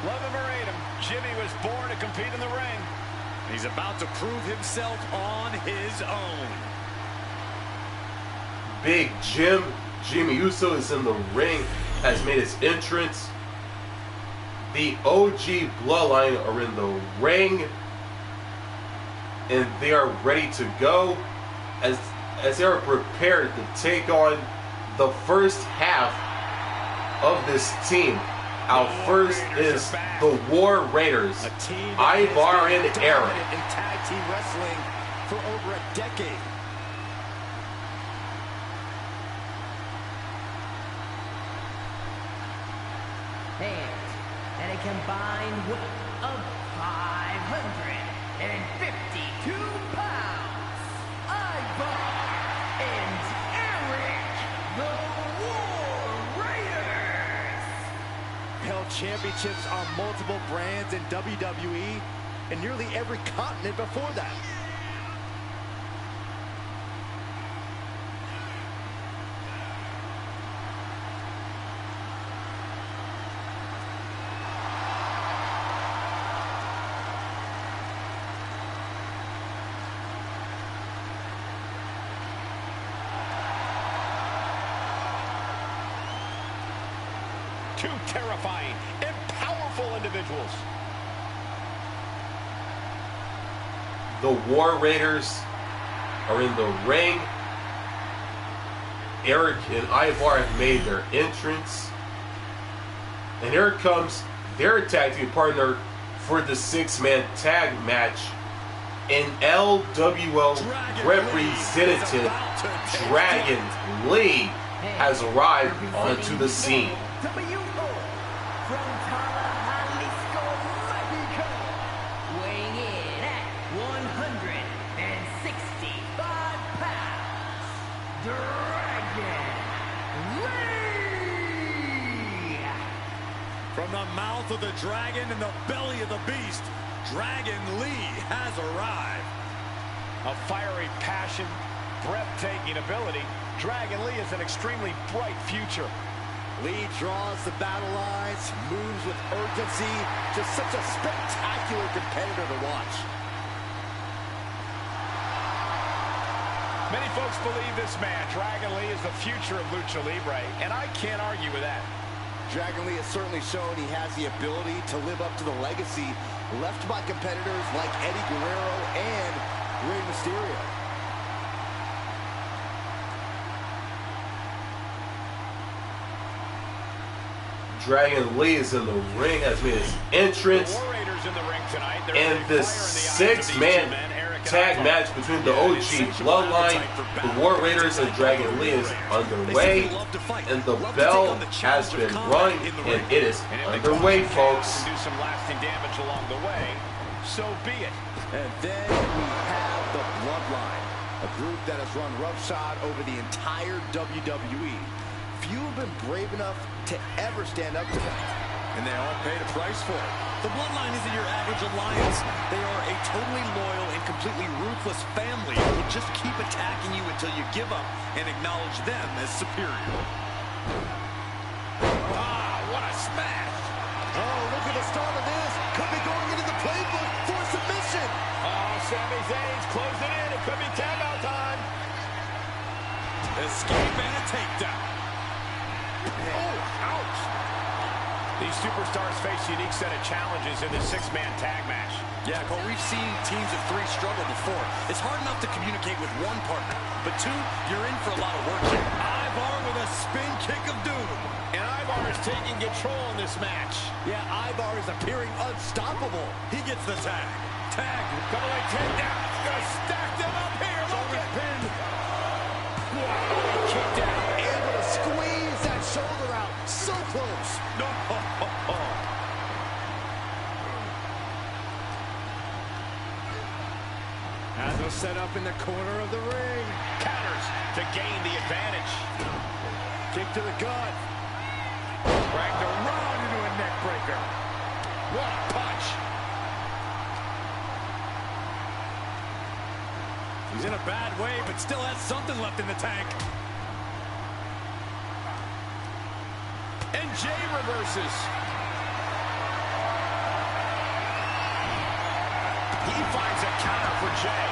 Speaker 4: Love him or hate him, Jimmy was born to compete in the ring.
Speaker 2: He's about to prove himself on his own.
Speaker 1: Big Jimmy Uso is in the ring, has made his entrance. The OG Bloodline are in the ring, and they are ready to go as they are prepared to take on the first half of this team. Our first is the War Raiders, Ivar and Eric.
Speaker 3: In tag team wrestling for over a decade.
Speaker 7: And a combined weight of 552 pounds, Ivar and Eric, the War Raiders.
Speaker 3: Held championships on multiple brands in WWE and nearly every continent before that.
Speaker 4: Two terrifying and powerful individuals.
Speaker 1: The War Raiders are in the ring. Eric and Ivar have made their entrance. And here comes their tag team partner for the 6-man tag match. An LWO representative, Dragon Lee, has arrived onto the scene.
Speaker 7: WO from Tallahassee, Mexico, weighing in at 165 pounds, Dragon Lee.
Speaker 2: From the mouth of the dragon and the belly of the beast, Dragon Lee has arrived.
Speaker 4: A fiery passion, breathtaking ability. Dragon Lee has an extremely bright future.
Speaker 3: Lee draws the battle lines, moves with urgency, just such a spectacular competitor to watch.
Speaker 4: Many folks believe this man, Dragon Lee, is the future of Lucha Libre, and I can't argue with that.
Speaker 3: Dragon Lee has certainly shown he has the ability to live up to the legacy left by competitors like Eddie Guerrero and Rey Mysterio.
Speaker 1: Dragon Lee is in the ring, has made his entrance.
Speaker 4: The War Raiders in the ring tonight.
Speaker 1: And this 6-man tag match between the OG Bloodline, the War Raiders, and Dragon Lee is underway. And the bell has been rung, and it is underway, folks.
Speaker 4: Do some lasting damage along the way. So be it.
Speaker 3: And then we have the Bloodline, a group that has run roughshod over the entire WWE. Few have been brave enough to ever stand up to them.
Speaker 2: And they all paid a price for it. The Bloodline isn't your average alliance. They are a totally loyal and completely ruthless family who will just keep attacking you until you give up and acknowledge them as superior.
Speaker 4: Ah, what a smash!
Speaker 3: Oh, look at the start of this. Could be going into the playbook for submission.
Speaker 4: Oh, Sami Zayn's closing in. It could be tap-out time.
Speaker 2: Escape and a takedown.
Speaker 4: Oh, ouch! These superstars face a unique set of challenges in this 6-man tag match.
Speaker 2: Yeah, Cole, we've seen teams of 3 struggle before. It's hard enough to communicate with one partner, but 2, you're in for a lot of work here. Ivar with a spin kick of doom.
Speaker 4: And Ivar is taking control in this match.
Speaker 3: Yeah, Ivar is appearing unstoppable.
Speaker 2: He gets the tag. Tag.
Speaker 4: Double leg takedown. He's going to stack them up here. Look at pin. Wow, kick down.
Speaker 3: Able to squeeze that shoulder out. So close.
Speaker 2: No.
Speaker 3: As they'll set up in the corner of the ring.
Speaker 4: Counters to gain the advantage.
Speaker 3: Kick to the gut.
Speaker 4: Dragged around into a neck breaker. What a punch.
Speaker 2: He's in a bad way, but still has something left in the tank.
Speaker 4: And Jade reverses.
Speaker 2: He
Speaker 4: finds a counter for Jay.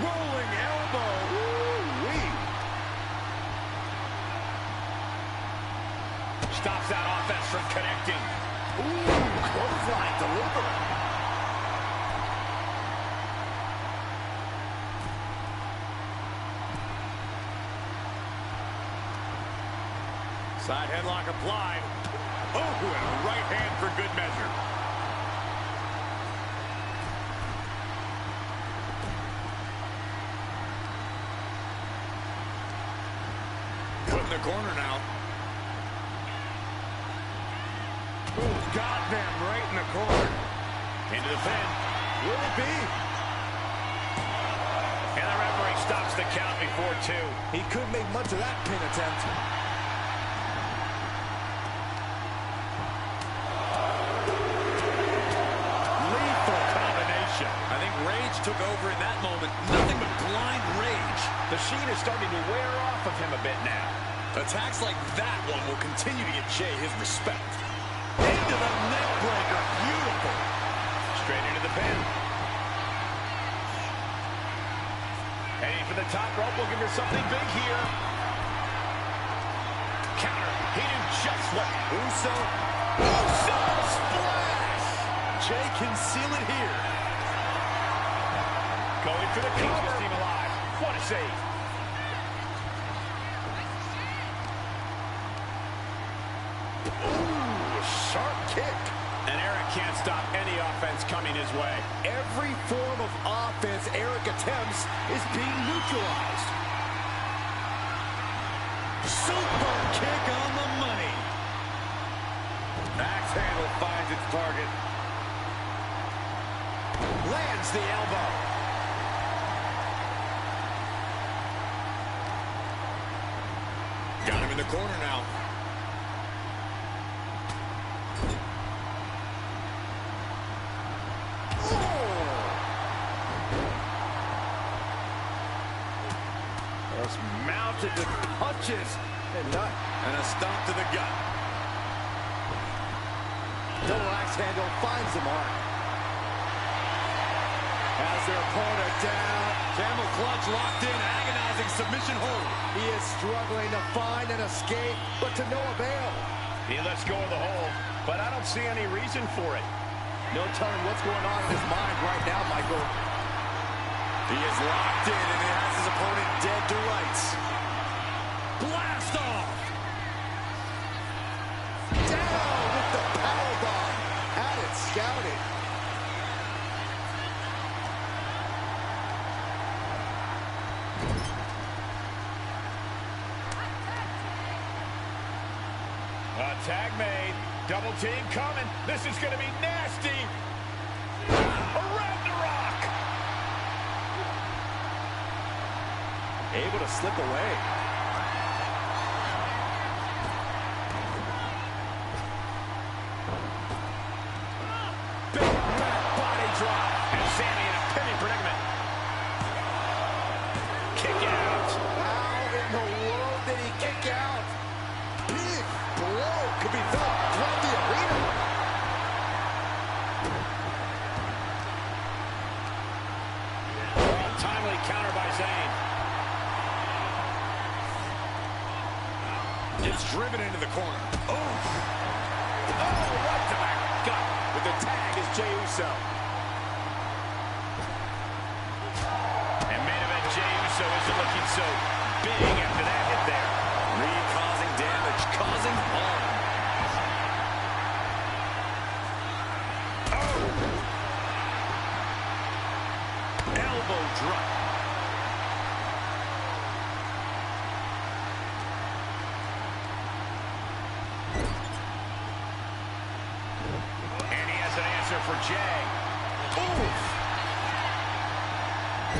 Speaker 3: Rolling elbow. Woo-wee.
Speaker 4: Stops that offense from connecting.
Speaker 3: Ooh, clothesline delivered.
Speaker 4: Side headlock applied. Oh, and a right hand for good measure. Put in the corner now.
Speaker 3: Ooh, got them right in the corner.
Speaker 4: Into the pin.
Speaker 3: Will it be?
Speaker 4: And the referee stops the count before 2.
Speaker 3: He couldn't make much of that pin attempt.
Speaker 4: Lethal combination.
Speaker 2: I think rage took over in that moment. Nothing but blind rage.
Speaker 4: The sheen is starting to wear off of him a bit now.
Speaker 2: Attacks like that one will continue to get Jay his respect. Into the neck breaker. Beautiful.
Speaker 4: Straight into the pin. Heading for the top rope, looking for something big here. Counter. He knew just what.
Speaker 2: Uso splash. Jay can seal it here.
Speaker 4: Going for the cover. Team alive. What a save.
Speaker 3: Ooh, sharp kick.
Speaker 4: And Eric can't stop any offense coming his way.
Speaker 3: Every form of offense Eric attempts is being neutralized.
Speaker 2: Super kick on the money.
Speaker 3: Axe handle finds its target. Lands the elbow.
Speaker 2: Got him in the corner now.
Speaker 3: Mounted with punches and not.
Speaker 2: And a stomp to the gut.
Speaker 3: Double axe handle finds the mark. Has their opponent down.
Speaker 2: Camel clutch locked in, agonizing submission hold.
Speaker 3: He is struggling to find an escape, but to no avail.
Speaker 4: He lets go of the hold, but I don't see any reason for it.
Speaker 3: No telling what's going on in his mind right now, Michael.
Speaker 2: He is locked in, and he has his opponent dead to rights. Blast off!
Speaker 3: Down with the powerbomb. Had it scouted.
Speaker 4: Tag made. Double team coming. This is going to be nasty. Around the rock.
Speaker 3: Able to slip away.
Speaker 4: Big back body drop. And Sami in a pinning predicament. Kick out.
Speaker 3: How in the world did he kick out? Big blow could be felt throughout the arena.
Speaker 4: Timely counter by Zayn.
Speaker 2: It's driven into the corner.
Speaker 4: Oh, right to back gut.
Speaker 2: With the tag is Jey Uso.
Speaker 4: And main event Jey Uso isn't looking so big after that hit there.
Speaker 2: Causing damage, causing harm.
Speaker 4: Elbow drop. And he has an answer for Jey. Oof.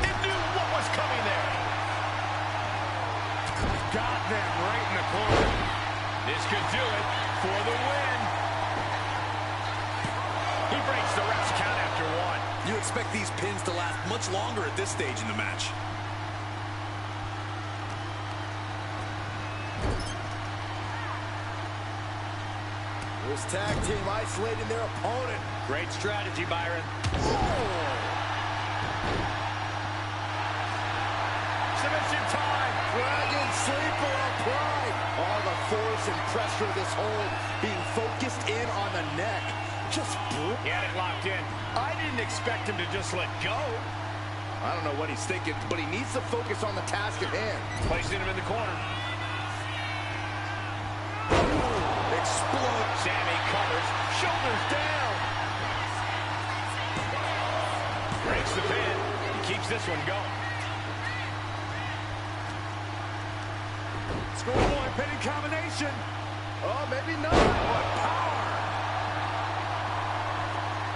Speaker 4: It knew what was coming there.
Speaker 3: Got them right in the corner.
Speaker 4: This could do it for the win. He breaks the ref's count after 1.
Speaker 2: You expect these pins to last much longer at this stage in the match.
Speaker 3: This tag team isolating their opponent.
Speaker 4: Great strategy, Byron. Submission time.
Speaker 3: Dragon sleeper applied. All the force and pressure of this hold being focused in on the neck. Just brutal.
Speaker 4: He had it locked in. I didn't expect him to just let go.
Speaker 3: I don't know what he's thinking, but he needs to focus on the task at hand.
Speaker 4: Placing him in the corner.
Speaker 3: Explode.
Speaker 4: Sami covers. Shoulders down. Breaks the pin. He keeps this one going.
Speaker 3: Score one, pinning combination. Oh, maybe not. What power.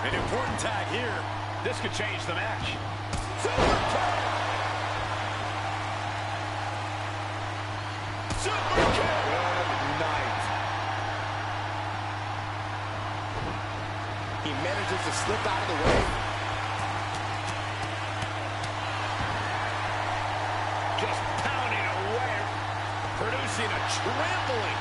Speaker 4: An important tag here. This could change the match.
Speaker 3: Super kick. Super kick. Good night. He manages to slip out of the way.
Speaker 4: Just pounding away, producing a trampling.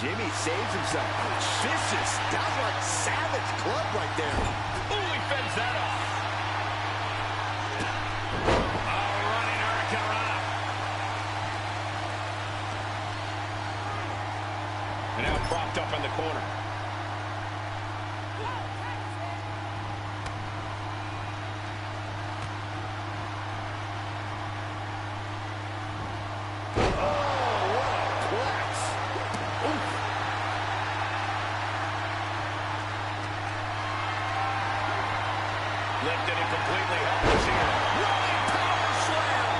Speaker 3: Jimmy saves himself. Vicious, downright savage club right there.
Speaker 4: Ooh, he fends that off. Oh, running Hurricane. And now propped up in the corner. Lifted and completely helpless here.
Speaker 3: Rolling power slam.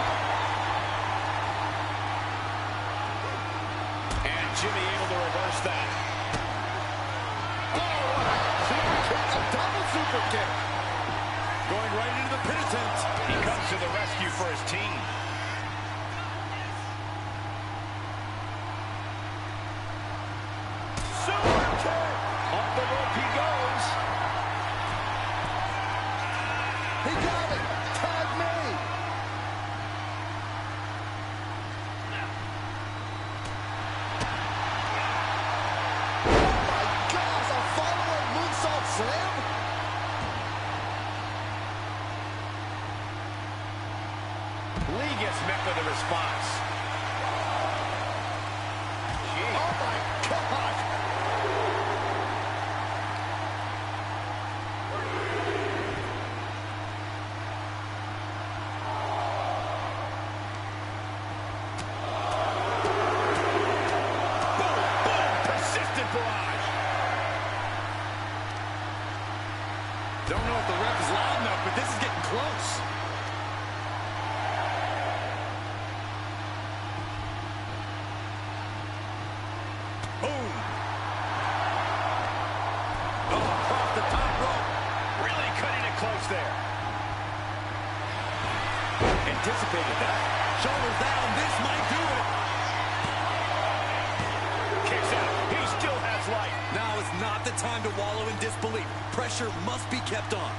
Speaker 4: And Jimmy able to reverse that.
Speaker 3: Oh, super kick, a double super kick. Going right into the pin attempt.
Speaker 4: He comes to the rescue for his team.
Speaker 3: Super kick.
Speaker 4: Up the rope he goes.
Speaker 3: He got it. Tag me. Oh my gosh, a follow-up moonsault slam.
Speaker 4: Lee gets met with a response. Jeez.
Speaker 3: Oh my God.
Speaker 4: Persistent barrage.
Speaker 3: Don't know if the ref is loud enough, but this is getting close.
Speaker 4: Boom. Oh, across the top rope. Really cutting it close there.
Speaker 3: Anticipated that. Shoulders down. This might do it.
Speaker 4: Kicks out. He still has life.
Speaker 2: Now is not the time to wallow in disbelief. Pressure must be kept on.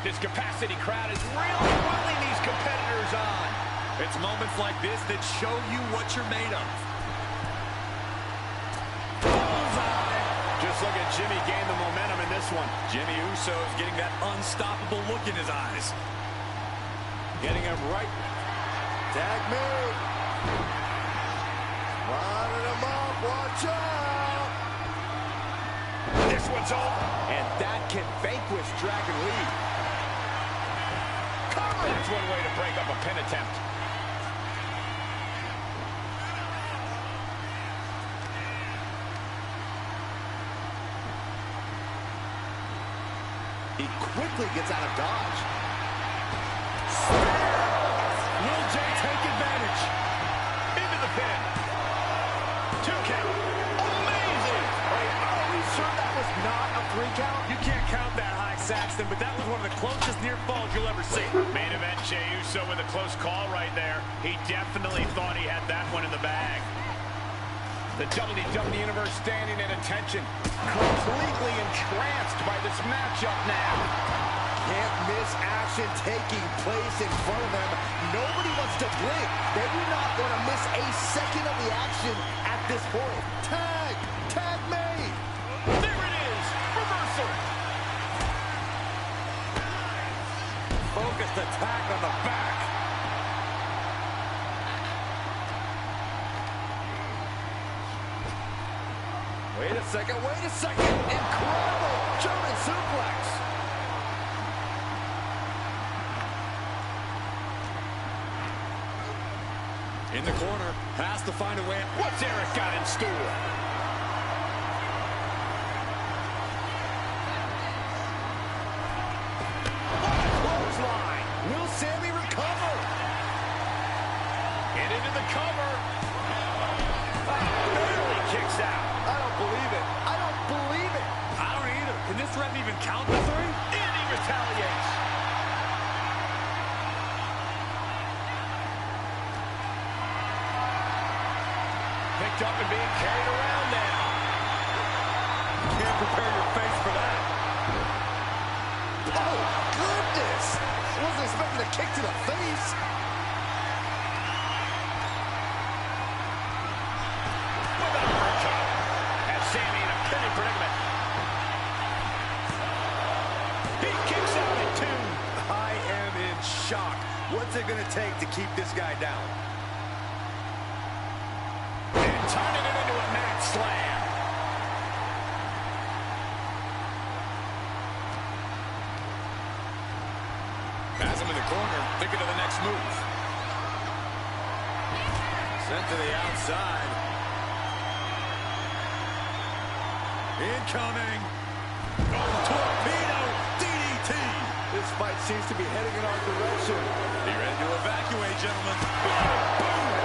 Speaker 4: This capacity crowd is really willing these competitors on.
Speaker 2: It's moments like this that show you what you're made of.
Speaker 4: Just look at Jimmy gain the momentum in this one.
Speaker 2: Jimmy Usos getting that unstoppable look in his eyes.
Speaker 4: Getting him right.
Speaker 3: Tag me. Running him up. Watch out.
Speaker 4: This one's over.
Speaker 3: And that can vanquish Dragon Lee.
Speaker 4: Cover. That's one way to break up a pin attempt.
Speaker 3: He quickly gets out of dodge.
Speaker 4: Will Jay take advantage? Into the pin. 2 count. Amazing.
Speaker 3: Are we sure that was not a 3 count?
Speaker 2: You can't count that high, Saxton, but that was one of the closest near falls you'll ever see.
Speaker 4: Main event, Jey Uso with a close call right there. He definitely thought he had that one in the bag. The WWE Universe standing at attention, completely entranced by this matchup now.
Speaker 3: Can't miss action taking place in front of them. Nobody wants to to blink. They do not want to miss a second of the action at this point. Tag! Tag made!
Speaker 6: There it is! Reversal!
Speaker 2: Focused attack on the back.
Speaker 3: Wait a second, wait a second. Incredible German suplex.
Speaker 2: In the corner, has to find a way.
Speaker 6: What's Eric got in store?
Speaker 3: What a clothesline. Will Sami recover?
Speaker 6: And into the cover. Barely kicks out.
Speaker 3: I don't believe it. I don't believe it.
Speaker 2: I don't either. Can this ref even count the three?
Speaker 6: And he retaliates. Picked up and being carried around now.
Speaker 2: Can't prepare your face for that.
Speaker 3: Oh, goodness. Wasn't expecting a kick to the face.
Speaker 6: With an uppercut. Has Sami in a pinning predicament. He kicks out at 2.
Speaker 2: I am in shock. What's it going to take to keep this guy down?
Speaker 6: And turning it into a mat slam.
Speaker 2: Has him in the corner, thinking of the next move. Sent to the outside. Incoming. Oh, torpedo DDT.
Speaker 3: This fight seems to be heading in our direction.
Speaker 2: Be ready to evacuate, gentlemen.
Speaker 6: Boom.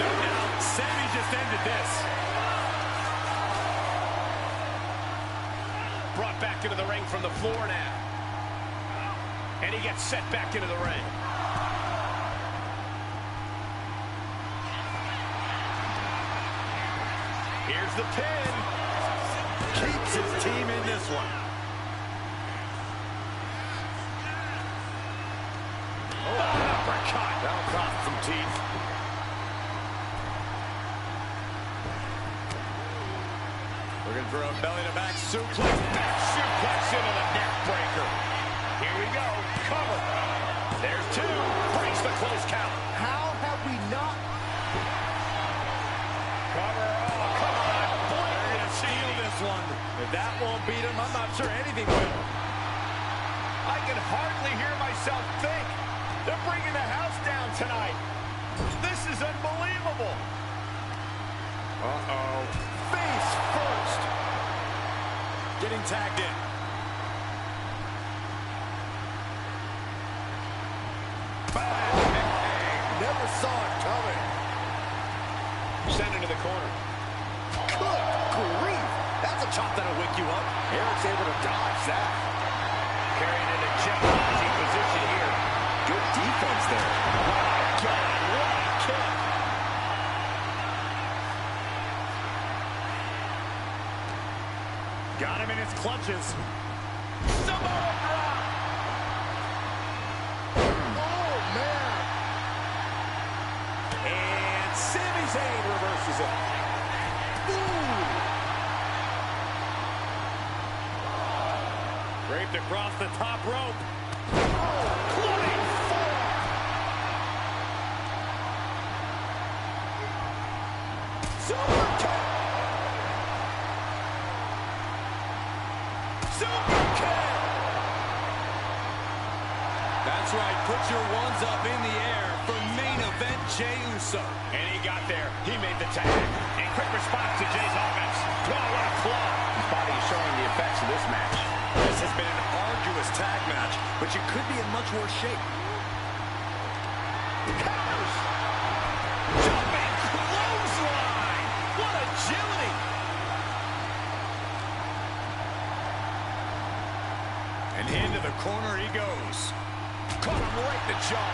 Speaker 6: No doubt. Sami just ended this. Brought back into the ring from the floor now. And he gets set back into the ring. Here's the pin.
Speaker 2: Keeps his team in this one.
Speaker 6: Oh, an uppercut.
Speaker 2: That'll cost some teeth. Looking for a belly-to-back suplex.
Speaker 6: Back suplex into the neck breaker. Here we go. Cover. There's 2. Breaks the close count.
Speaker 3: How have we not?
Speaker 6: Cover. Oh, come on.
Speaker 2: They're going to steal this one. If that won't beat him, I'm not sure anything will.
Speaker 6: I can hardly hear myself think. They're bringing the house down tonight. This is unbelievable.
Speaker 2: Uh-oh.
Speaker 3: Face first.
Speaker 2: Getting tagged in.
Speaker 3: Bang! Never saw it coming.
Speaker 6: Sent into the corner.
Speaker 3: Good grief. That's a chop that'll wake you up. Eric's able to dodge that.
Speaker 6: Carried into jeopardizing position here.
Speaker 3: Good defense there.
Speaker 6: God, what a kick.
Speaker 2: Got him in his clutches.
Speaker 6: Samoa drop.
Speaker 3: Oh, man.
Speaker 2: And Sami Zayn reverses it.
Speaker 3: Ooh.
Speaker 2: Draped across the top rope.
Speaker 3: Clubbing four. Super kick.
Speaker 6: Super kick.
Speaker 2: That's right. Put your ones up in the air for main event Jey Uso.
Speaker 6: And he got there. He made the tag. And quick response to Jay's offense. Oh, what a claw.
Speaker 8: His body is showing the effects of this match.
Speaker 2: This has been an arduous tag match, but you could be in much worse shape.
Speaker 3: Counters.
Speaker 6: Jumping clothesline. What agility.
Speaker 2: And into the corner he goes.
Speaker 6: Caught him right in the jaw.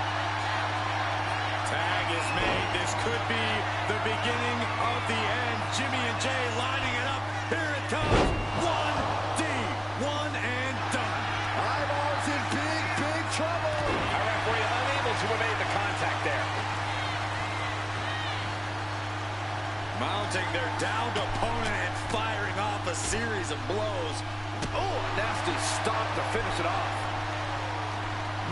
Speaker 2: Tag is made. This could be the beginning of the end. Jimmy and Jay lining it up. Here it comes. 1D. One and done.
Speaker 3: Eyeballs in big, big trouble.
Speaker 6: Our referee unable to have made the contact there.
Speaker 2: confronting their downed opponent and firing off a series of blows.
Speaker 3: Oh, a nasty stop to finish it off.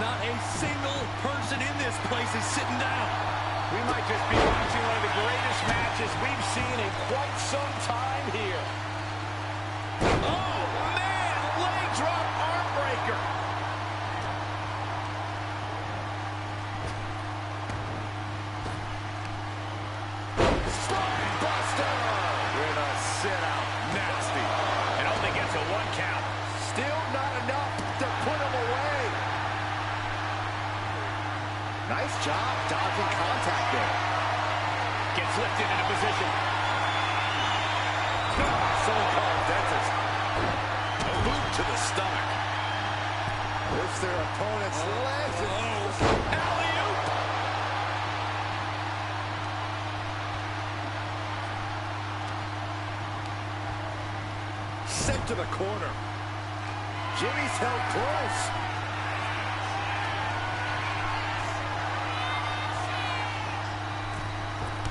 Speaker 2: Not a single person in this place is sitting down.
Speaker 6: We might just be watching one of the greatest matches we've seen in quite some time here. Oh, man, leg drop arm breaker. Spine buster with a sit out. Nasty. And only gets a 1 count.
Speaker 3: Still not enough to put him away. Nice job dodging contact there.
Speaker 6: Gets lifted into position.
Speaker 3: So-called dentist.
Speaker 2: A boot to the stomach.
Speaker 3: Lifts their opponent's legs.
Speaker 6: Alley-oop.
Speaker 3: Sent to the corner. Jimmy's held close.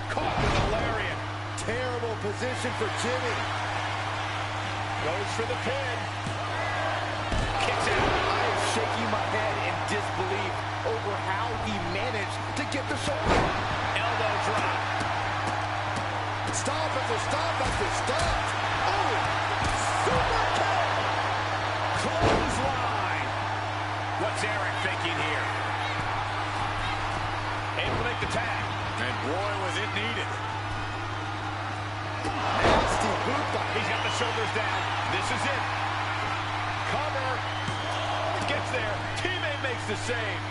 Speaker 6: Caught with a lariat.
Speaker 3: Terrible position for Jimmy.
Speaker 6: Goes for the pin. Kicks out.
Speaker 3: I am shaking my head in disbelief over how he managed to get the shoulder.
Speaker 6: Elbow drop.
Speaker 3: Stop after stop after stop. Oh, super kick.
Speaker 6: Clothesline. What's Eric thinking here? Able to make the tag.
Speaker 2: And boy, was it needed.
Speaker 3: Nasty boot by.
Speaker 6: He's got the shoulders down. This is it. Cover. Gets there. Teammate makes the save.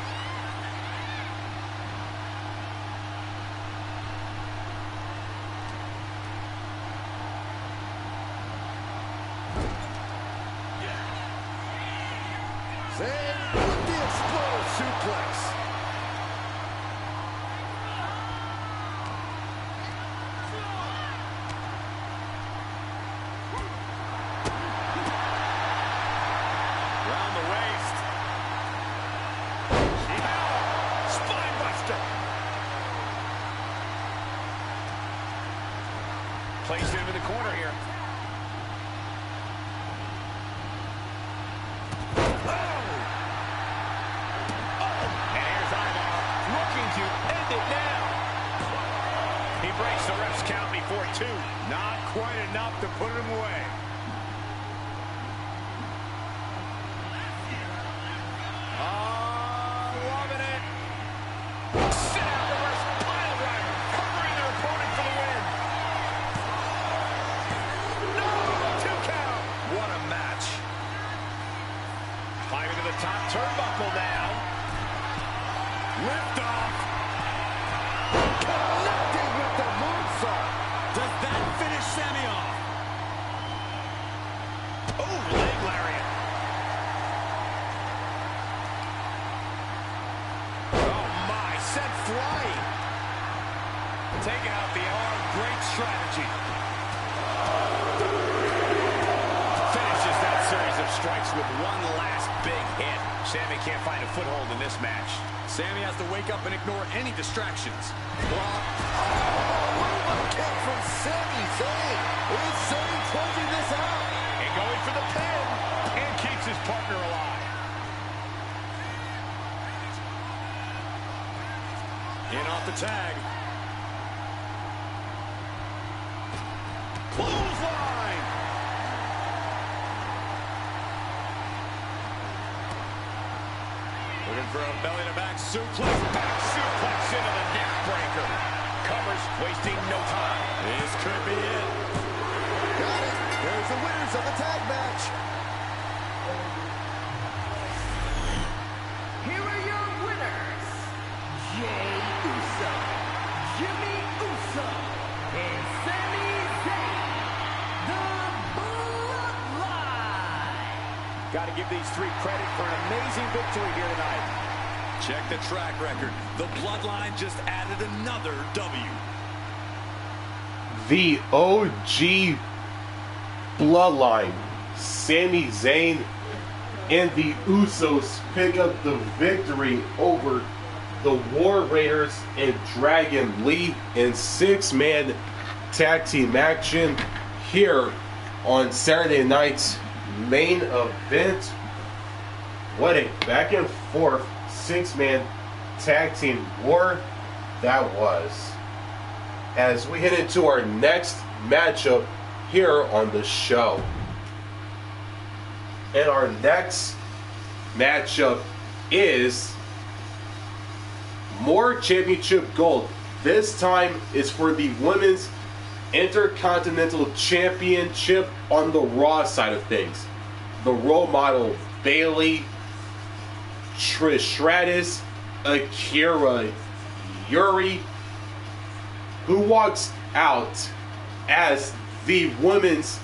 Speaker 3: Zayn with the explosive suplex.
Speaker 6: Around the waist. Spine buster. Placed him in the corner here. To end it now. He breaks the ref's count before 2.
Speaker 2: Not quite enough to put him away.
Speaker 6: Loving it. Sit out reverse pile driver. Covering their opponent for the win. No, 2 count.
Speaker 2: What a match.
Speaker 6: Climbing to the top turnbuckle now.
Speaker 2: Lift off.
Speaker 3: Connecting with the moonsault.
Speaker 2: Does that finish Sami off?
Speaker 6: Oh, leg lariat. Oh, my. Sent flying. Taking out the arm. Great strategy. Finishes that series of strikes with one last big hit. Sami can't find a foothold in this match.
Speaker 2: Sami has to wake up and ignore any distractions.
Speaker 3: Kick from Sami Zayn. Is Zayn closing this out?
Speaker 6: And going for the pin. And keeps his partner alive.
Speaker 2: In off the tag.
Speaker 6: Clothesline.
Speaker 2: Looking for a belly-to-back suplex.
Speaker 6: Back suplex into the neck breaker. Covers, wasting no time.
Speaker 2: This could be it.
Speaker 3: Got it. There's the winners of the tag match.
Speaker 7: Here are your winners, Jay Uso, Jimmy Uso, and Sami Zayn, the Bloodline.
Speaker 6: Got to give these 3 credit for an amazing victory here tonight.
Speaker 2: Check the track record. The Bloodline just added another W.
Speaker 1: The OG Bloodline, Sami Zayn and the Usos pick up the victory over the War Raiders and Dragon Lee in 6-man tag team action here on Saturday night's main event. What a back and forth 6-man tag team war that was. As we head into our next matchup here on the show. And our next matchup is more championship gold. This time is for the Women's Intercontinental Championship on the Raw side of things. The role model Bayley, Trish Stratus, Akira, Yuri, who walks out as the Women's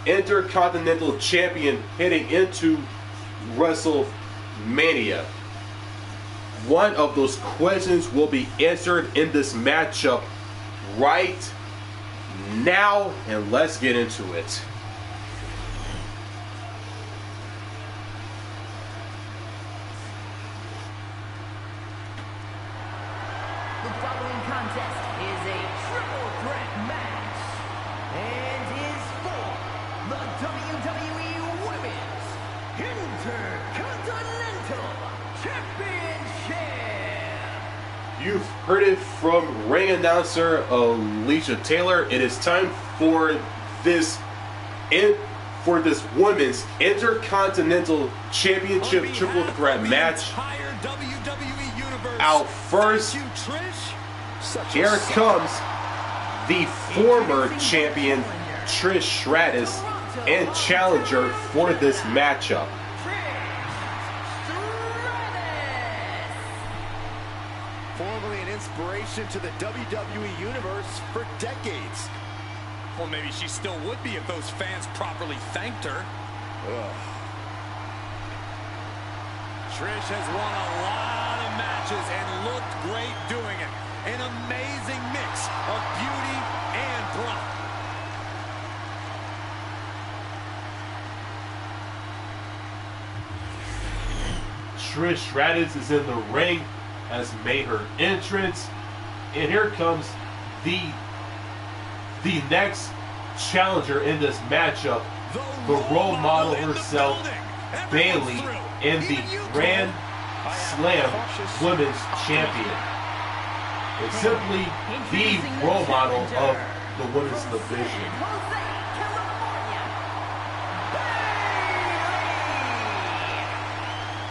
Speaker 1: Intercontinental Champion heading into WrestleMania. One of those questions will be answered in this matchup right now, and let's get into it.
Speaker 7: The following contest is a triple threat match and is for the WWE Women's Intercontinental Championship.
Speaker 1: You've heard it from ring announcer Alicia Taylor. It is time for this Women's Intercontinental Championship triple threat match. Out first, here comes the former champion Trish Stratus and challenger for this matchup.
Speaker 3: Formerly an inspiration to the WWE Universe for decades.
Speaker 2: Well, maybe she still would be if those fans properly thanked her. Trish has won a lot of matches and looked great doing it. An amazing mix of beauty and brawn.
Speaker 1: Trish Stratus is in the ring, has made her entrance, and here comes the next challenger in this matchup, the role model herself, Bayley, and the Grand Slam Women's Champion. It's simply the role model of the women's division.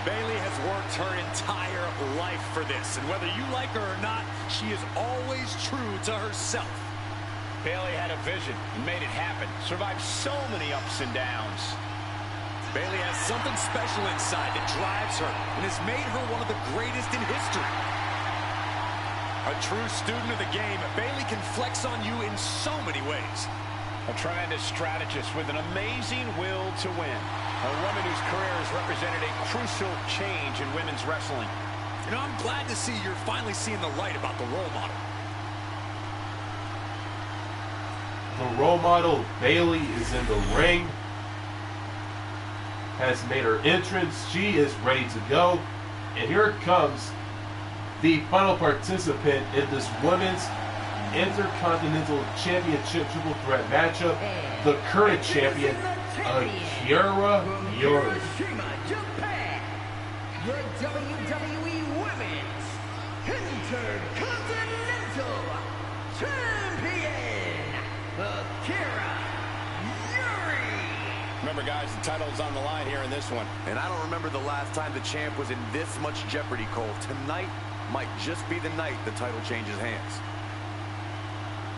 Speaker 2: Bayley has worked her entire life for this, and whether you like her or not, she is always true to herself.
Speaker 8: Bayley had a vision and made it happen. Survived so many ups and downs.
Speaker 2: Bayley has something special inside that drives her and has made her one of the greatest in history. A true student of the game, Bayley can flex on you in so many ways.
Speaker 8: A tremendous strategist with an amazing will to win. A woman whose career has represented a crucial change in women's wrestling.
Speaker 2: You know, I'm glad to see you're finally seeing the light about the role model.
Speaker 1: The role model, Bayley, is in the ring, has made her entrance. She is ready to go. And here comes the final participant in this Women's Intercontinental Championship triple threat matchup, the current champion, Akira Yuri.
Speaker 7: The WWE Women's Intercontinental Champion, Akira Yuri.
Speaker 8: Remember, guys, the title's on the line here in this one.
Speaker 3: And I don't remember the last time the champ was in this much jeopardy, Cole. Tonight might just be the night the title changes hands.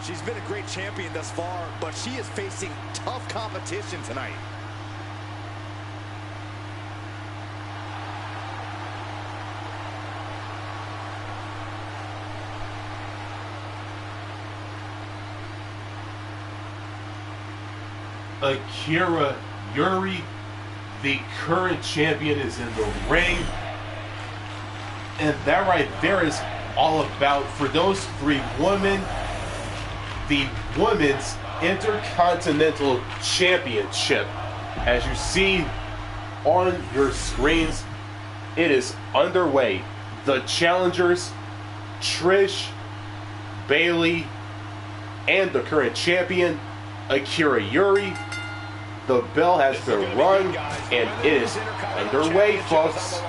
Speaker 3: She's been a great champion thus far, but she is facing tough competition tonight.
Speaker 1: Akira Yuri, the current champion, is in the ring. And that right there is all about, for those three women, the Women's Intercontinental Championship. As you see on your screens, it is underway. The challengers, Trish, Bayley, and the current champion, Akira Yuri. The bell has been rung, and it is underway, folks.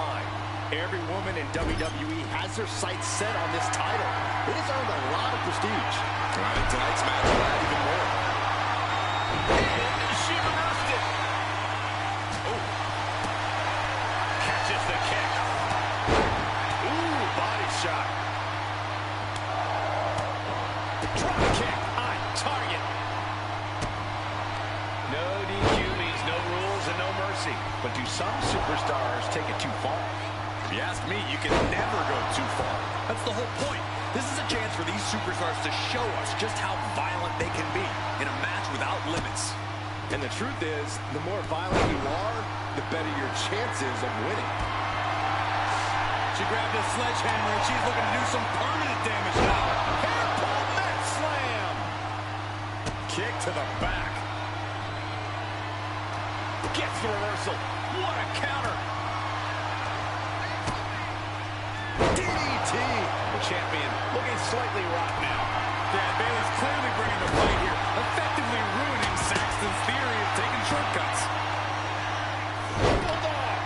Speaker 3: Every woman in WWE has their sights set on this title. It has earned a lot of prestige.
Speaker 2: And tonight's match will add even more.
Speaker 8: And she reversed it. Oh. Catches the kick. Ooh, body shot. Drop kick on target. No DQ means no rules and no mercy. But do some superstars take it too far?
Speaker 2: If you ask me, you can never go too far. That's the whole point. This is a chance for these superstars to show us just how violent they can be in a match without limits.
Speaker 3: And the truth is, the more violent you are, the better your chances of winning.
Speaker 2: She grabbed a sledgehammer and she's looking to do some permanent damage now.
Speaker 3: Hair pull neck slam.
Speaker 8: Kick to the back. Gets the reversal. What a counter.
Speaker 3: DDT.
Speaker 8: The champion looking slightly rocked now.
Speaker 2: Yeah, Bayley's clearly bringing the fight here, effectively ruining Saxton's theory of taking shortcuts.
Speaker 8: Bulldog.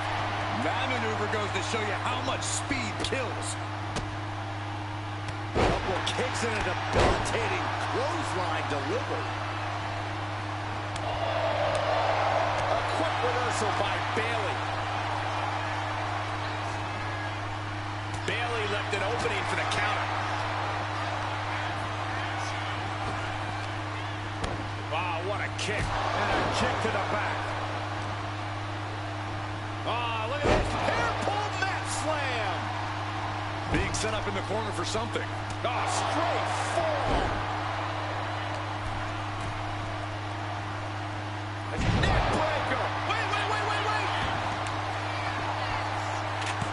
Speaker 2: That maneuver goes to show you how much speed kills.
Speaker 3: Couple kicks and a debilitating clothesline delivered. A quick reversal by Bayley.
Speaker 8: Bayley left an opening for the counter. Wow, what a kick.
Speaker 3: And a kick to the back.
Speaker 8: Ah, look at this.
Speaker 3: Hair pull mat slam.
Speaker 2: Being set up in the corner for something.
Speaker 3: Ah, straight forward. Neck breaker. Wait.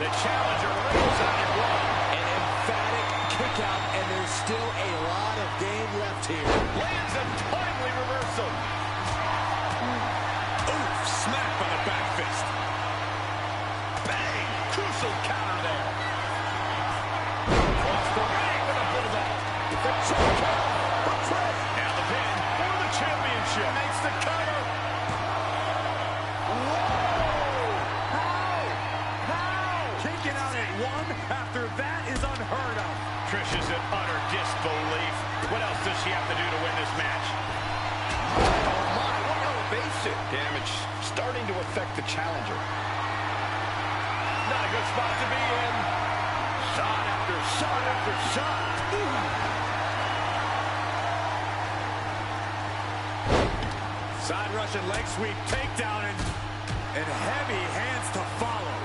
Speaker 8: The challenger rolls out in one.
Speaker 3: An emphatic kick out, and there's still a lot of game left here.
Speaker 8: Lands a timely reversal.
Speaker 2: Oof, smack by the back fist.
Speaker 8: Bang! Crucial counter there. Across the ring with a bulldog.
Speaker 3: The choke out for Trish.
Speaker 8: Now the pin for the championship.
Speaker 3: Makes the cover.
Speaker 2: Kicking out at one after that is unheard of.
Speaker 8: Trish is in utter disbelief. What else does she have to do to win this match?
Speaker 3: Oh my, what elevation.
Speaker 8: Damage starting to affect the challenger. Not a good spot to be in. Shot after shot after shot.
Speaker 2: Side Russian leg sweep, takedown, and heavy hands to follow.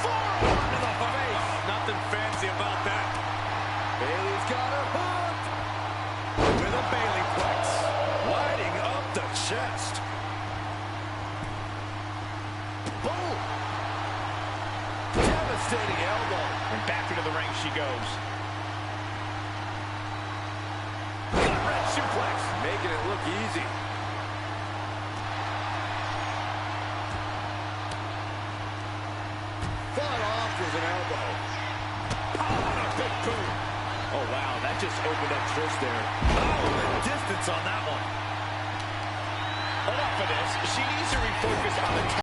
Speaker 3: Forearm to the face.
Speaker 2: Nothing fancy about that.
Speaker 3: Bayley's got her hooked.
Speaker 2: With a Bayley plex, lighting up the chest.
Speaker 3: Boom. Devastating elbow.
Speaker 8: And back into the ring she goes.
Speaker 3: Red suplex. Making it look easy. Fought off with an elbow.
Speaker 2: Oh, a big boom.
Speaker 3: Oh, wow. That just opened up Trish there.
Speaker 2: Oh, the distance on that one.
Speaker 8: Enough of this. She needs to refocus on the